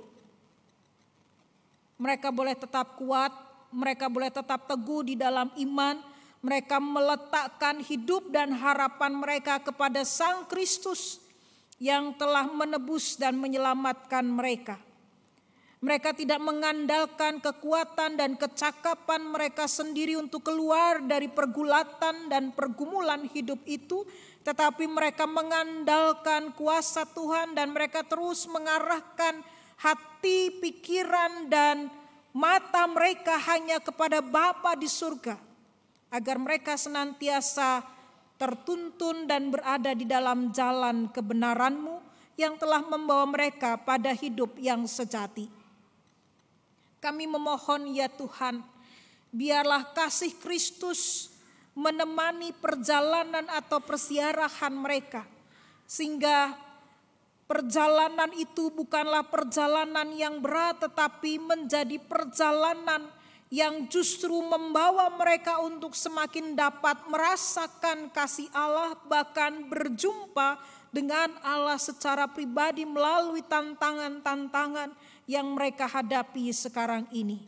mereka boleh tetap kuat, mereka boleh tetap teguh di dalam iman, mereka meletakkan hidup dan harapan mereka kepada Sang Kristus yang telah menebus dan menyelamatkan mereka. Mereka tidak mengandalkan kekuatan dan kecakapan mereka sendiri untuk keluar dari pergulatan dan pergumulan hidup itu, tetapi mereka mengandalkan kuasa Tuhan dan mereka terus mengarahkan hati, pikiran, dan mata mereka hanya kepada Bapa di surga, agar mereka senantiasa tertuntun dan berada di dalam jalan kebenaran-Mu yang telah membawa mereka pada hidup yang sejati. Kami memohon ya Tuhan, biarlah kasih Kristus menemani perjalanan atau persiarahan mereka, sehingga perjalanan itu bukanlah perjalanan yang berat, tetapi menjadi perjalanan yang justru membawa mereka untuk semakin dapat merasakan kasih Allah, bahkan berjumpa dengan Allah secara pribadi melalui tantangan-tantangan yang mereka hadapi sekarang ini.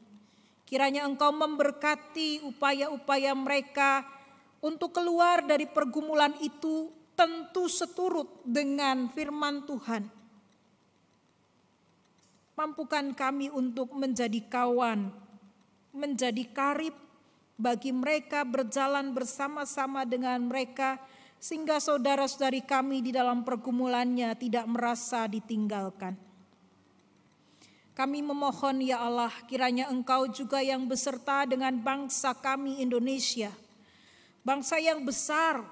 Kiranya Engkau memberkati upaya-upaya mereka untuk keluar dari pergumulan itu, tentu seturut dengan firman Tuhan. Mampukan kami untuk menjadi kawan, menjadi karib bagi mereka, berjalan bersama-sama dengan mereka, sehingga saudara-saudari kami di dalam pergumulannya tidak merasa ditinggalkan. Kami memohon ya Allah, kiranya Engkau juga yang beserta dengan bangsa kami Indonesia, bangsa yang besar,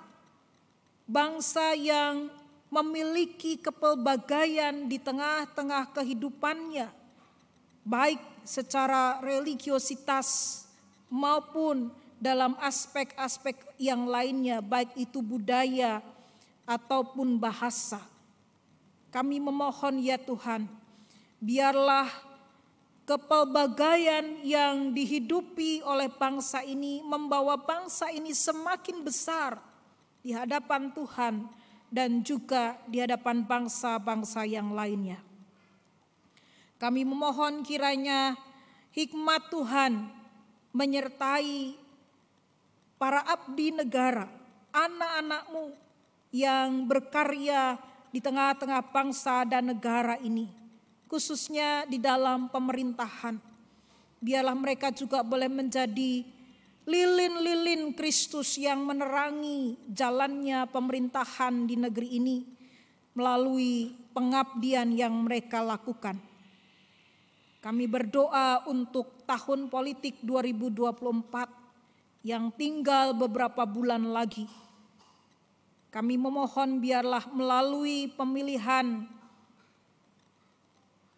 bangsa yang memiliki kepelbagaian di tengah-tengah kehidupannya, baik secara religiositas maupun dalam aspek-aspek yang lainnya, baik itu budaya ataupun bahasa. Kami memohon ya Tuhan, biarlah kepelbagaian yang dihidupi oleh bangsa ini membawa bangsa ini semakin besar di hadapan Tuhan dan juga di hadapan bangsa-bangsa yang lainnya. Kami memohon kiranya hikmat Tuhan menyertai para abdi negara, anak-anak-Mu yang berkarya di tengah-tengah bangsa dan negara ini, khususnya di dalam pemerintahan. Biarlah mereka juga boleh menjadi lilin-lilin Kristus yang menerangi jalannya pemerintahan di negeri ini melalui pengabdian yang mereka lakukan. Kami berdoa untuk tahun politik 2024 yang tinggal beberapa bulan lagi. Kami memohon biarlah melalui pemilihan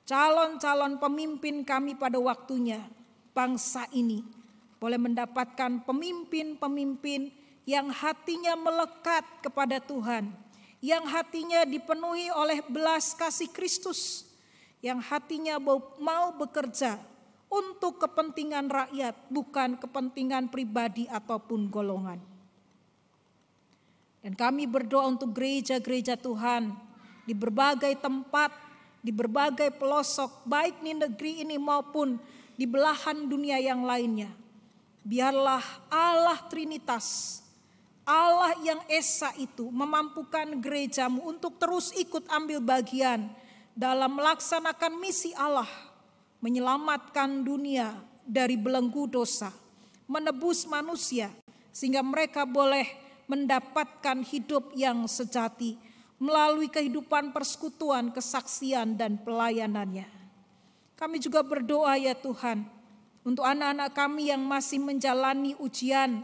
calon-calon pemimpin kami pada waktunya, bangsa ini boleh mendapatkan pemimpin-pemimpin yang hatinya melekat kepada Tuhan, yang hatinya dipenuhi oleh belas kasih Kristus, yang hatinya mau bekerja untuk kepentingan rakyat, bukan kepentingan pribadi ataupun golongan. Dan kami berdoa untuk gereja-gereja Tuhan di berbagai tempat, di berbagai pelosok, baik di negeri ini maupun di belahan dunia yang lainnya. Biarlah Allah Trinitas, Allah yang Esa itu memampukan gerejamu untuk terus ikut ambil bagian dalam melaksanakan misi Allah, menyelamatkan dunia dari belenggu dosa, menebus manusia sehingga mereka boleh mendapatkan hidup yang sejati melalui kehidupan persekutuan, kesaksian, dan pelayanannya. Kami juga berdoa ya Tuhan, untuk anak-anak kami yang masih menjalani ujian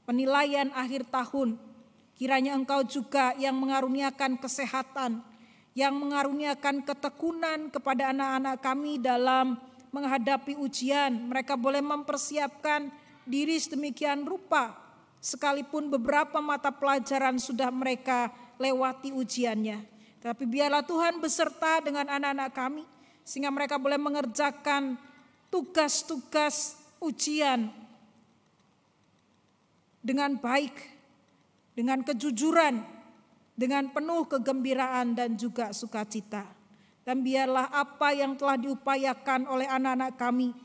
penilaian akhir tahun, kiranya Engkau juga yang mengaruniakan kesehatan, yang mengaruniakan ketekunan kepada anak-anak kami dalam menghadapi ujian. Mereka boleh mempersiapkan diri sedemikian rupa, sekalipun beberapa mata pelajaran sudah mereka lewati ujiannya. Tapi biarlah Tuhan beserta dengan anak-anak kami, sehingga mereka boleh mengerjakan tugas-tugas ujian dengan baik, dengan kejujuran, dengan penuh kegembiraan dan juga sukacita. Dan biarlah apa yang telah diupayakan oleh anak-anak kami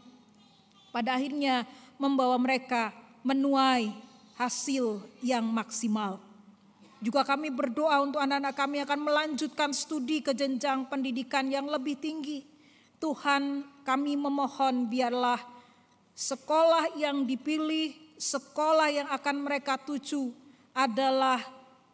pada akhirnya membawa mereka menuai hasil yang maksimal. Juga kami berdoa untuk anak-anak kami akan melanjutkan studi ke jenjang pendidikan yang lebih tinggi. Tuhan, kami memohon biarlah sekolah yang dipilih, sekolah yang akan mereka tuju adalah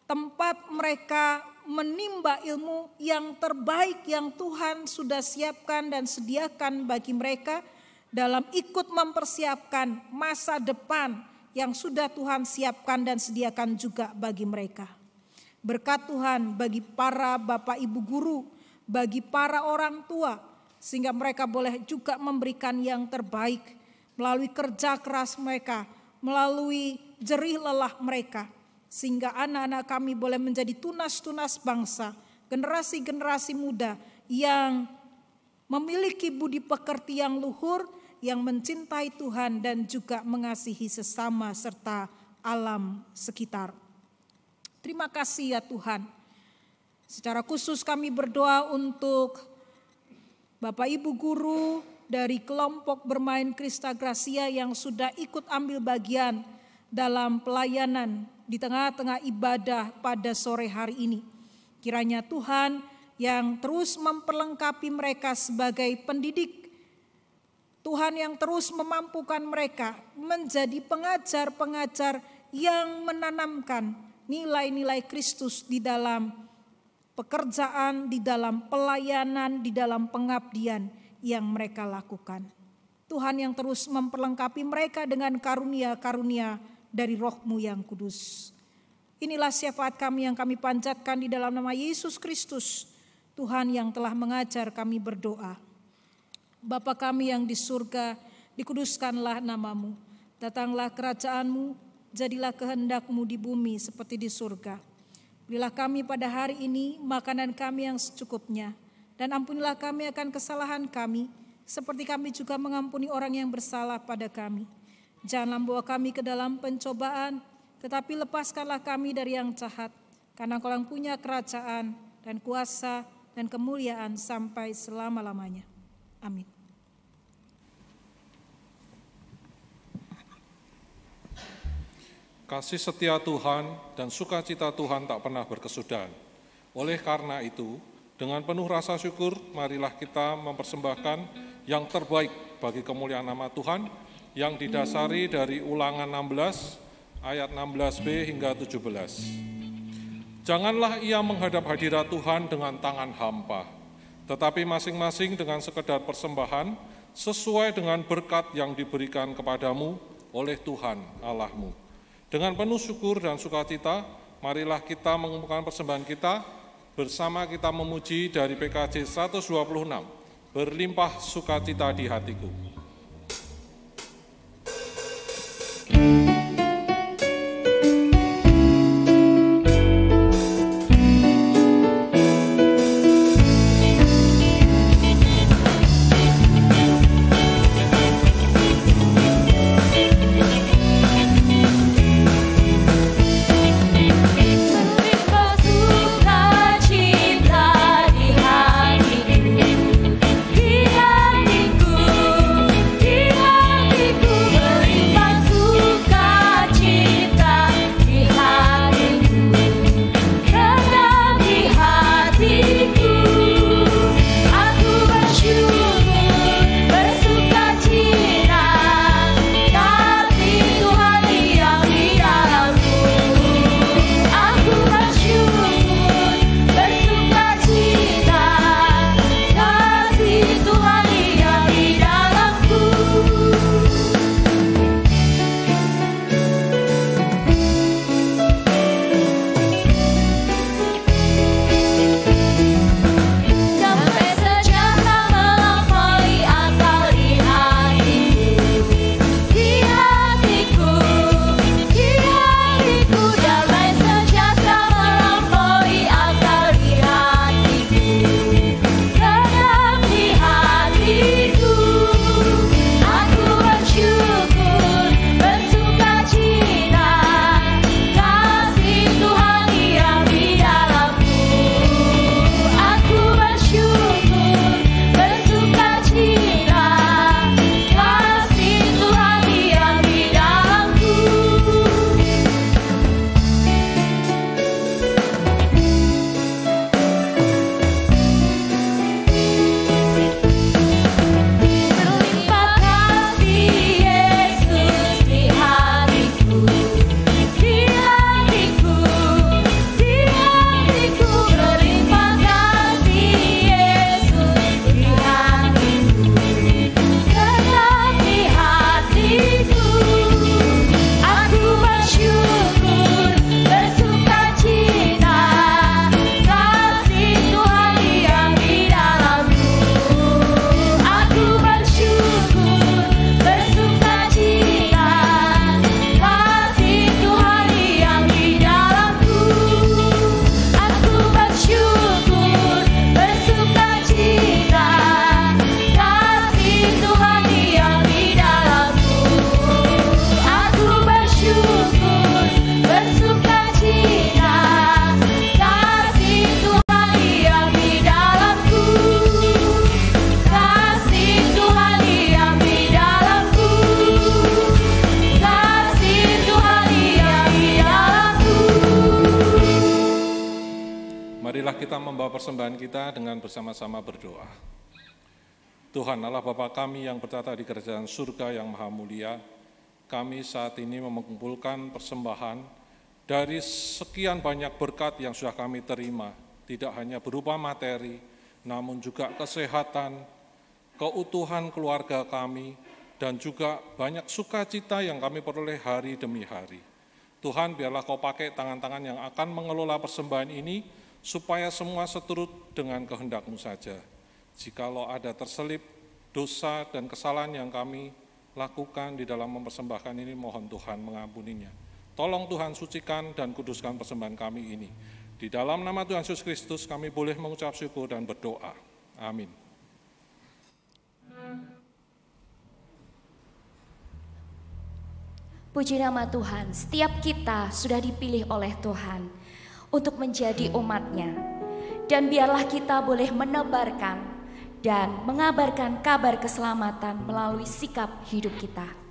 tempat mereka menimba ilmu yang terbaik yang Tuhan sudah siapkan dan sediakan bagi mereka dalam ikut mempersiapkan masa depan yang sudah Tuhan siapkan dan sediakan juga bagi mereka. Berkat Tuhan bagi para bapak ibu guru, bagi para orang tua, sehingga mereka boleh juga memberikan yang terbaik melalui kerja keras mereka, melalui jerih lelah mereka, sehingga anak-anak kami boleh menjadi tunas-tunas bangsa, generasi-generasi muda yang memiliki budi pekerti yang luhur, yang mencintai Tuhan dan juga mengasihi sesama serta alam sekitar. Terima kasih ya Tuhan. Secara khusus kami berdoa untuk Bapak Ibu guru dari kelompok bermain Krista Gracia yang sudah ikut ambil bagian dalam pelayanan di tengah-tengah ibadah pada sore hari ini. Kiranya Tuhan yang terus memperlengkapi mereka sebagai pendidik, Tuhan yang terus memampukan mereka menjadi pengajar-pengajar yang menanamkan nilai-nilai Kristus di dalam pekerjaan, di dalam pelayanan, di dalam pengabdian yang mereka lakukan. Tuhan yang terus memperlengkapi mereka dengan karunia-karunia dari Roh-Mu yang kudus. Inilah syafaat kami yang kami panjatkan di dalam nama Yesus Kristus, Tuhan yang telah mengajar kami berdoa. Bapa kami yang di surga, dikuduskanlah nama-Mu. Datanglah kerajaan-Mu, jadilah kehendak-Mu di bumi seperti di surga. Berilah kami pada hari ini makanan kami yang secukupnya, dan ampunilah kami akan kesalahan kami, seperti kami juga mengampuni orang yang bersalah pada kami. Janganlah bawa kami ke dalam pencobaan, tetapi lepaskanlah kami dari yang jahat, karena Engkau yang punya kerajaan dan kuasa dan kemuliaan sampai selama-lamanya. Amin. Kasih setia Tuhan dan sukacita Tuhan tak pernah berkesudahan. Oleh karena itu, dengan penuh rasa syukur, marilah kita mempersembahkan yang terbaik bagi kemuliaan nama Tuhan, yang didasari dari Ulangan 16, ayat 16b hingga 17. Janganlah ia menghadap hadirat Tuhan dengan tangan hampa, tetapi masing-masing dengan sekedar persembahan, sesuai dengan berkat yang diberikan kepadamu oleh Tuhan Allahmu. Dengan penuh syukur dan sukacita, marilah kita mengumpulkan persembahan kita, bersama kita memuji dari PKJ 126, berlimpah sukacita di hatiku. Di hatiku marilah kita membawa persembahan kita dengan bersama-sama berdoa. Tuhan Allah Bapa kami yang bertata di kerajaan surga yang maha mulia, kami saat ini mengumpulkan persembahan dari sekian banyak berkat yang sudah kami terima, tidak hanya berupa materi, namun juga kesehatan, keutuhan keluarga kami, dan juga banyak sukacita yang kami peroleh hari demi hari. Tuhan, biarlah Kau pakai tangan-tangan yang akan mengelola persembahan ini, supaya semua seturut dengan kehendak-Mu saja. Jikalau ada terselip dosa dan kesalahan yang kami lakukan di dalam mempersembahkan ini, mohon Tuhan mengampuninya. Tolong Tuhan sucikan dan kuduskan persembahan kami ini. Di dalam nama Tuhan Yesus Kristus kami boleh mengucap syukur dan berdoa. Amin. Puji nama Tuhan, setiap kita sudah dipilih oleh Tuhan untuk menjadi umat-Nya. Dan biarlah kita boleh menebarkan dan mengabarkan kabar keselamatan melalui sikap hidup kita.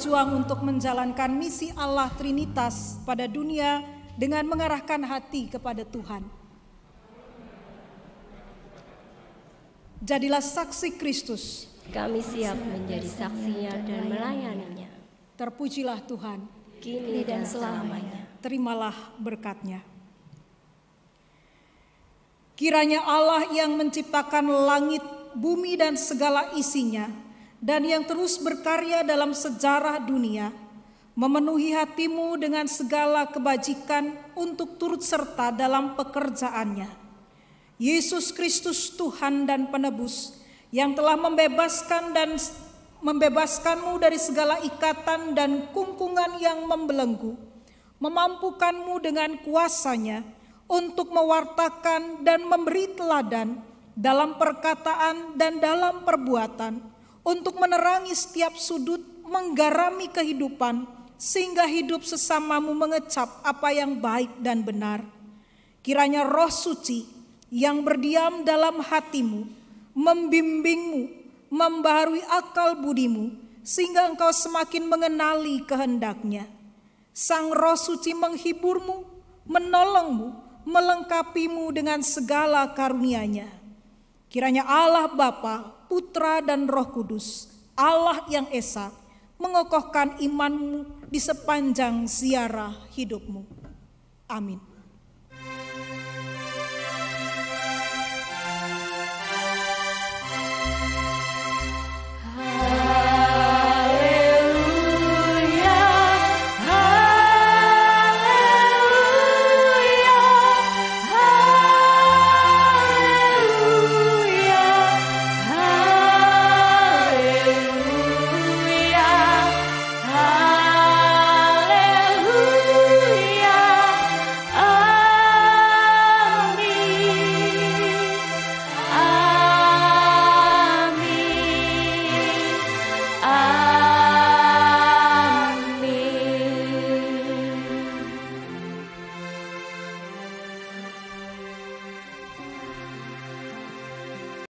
berjuang untuk menjalankan misi Allah Trinitas pada dunia dengan mengarahkan hati kepada Tuhan. Jadilah saksi Kristus. Kami siap menjadi saksinya dan melayaninya. Terpujilah Tuhan, kini dan selamanya. Terimalah berkat-Nya. Kiranya Allah yang menciptakan langit, bumi dan segala isinya, dan yang terus berkarya dalam sejarah dunia, memenuhi hatimu dengan segala kebajikan untuk turut serta dalam pekerjaannya. Yesus Kristus Tuhan dan Penebus, yang telah membebaskanmu dari segala ikatan dan kungkungan yang membelenggu, memampukanmu dengan kuasa-Nya untuk mewartakan dan memberi teladan dalam perkataan dan dalam perbuatan, untuk menerangi setiap sudut menggarami kehidupan, sehingga hidup sesamamu mengecap apa yang baik dan benar. Kiranya Roh Suci yang berdiam dalam hatimu, membimbingmu, membaharui akal budimu, sehingga engkau semakin mengenali kehendaknya. Sang Roh Suci menghiburmu, menolongmu, melengkapimu dengan segala karunia-Nya. Kiranya Allah Bapa, Putra dan Roh Kudus, Allah yang Esa, mengokohkan imanmu di sepanjang ziarah hidupmu. Amin.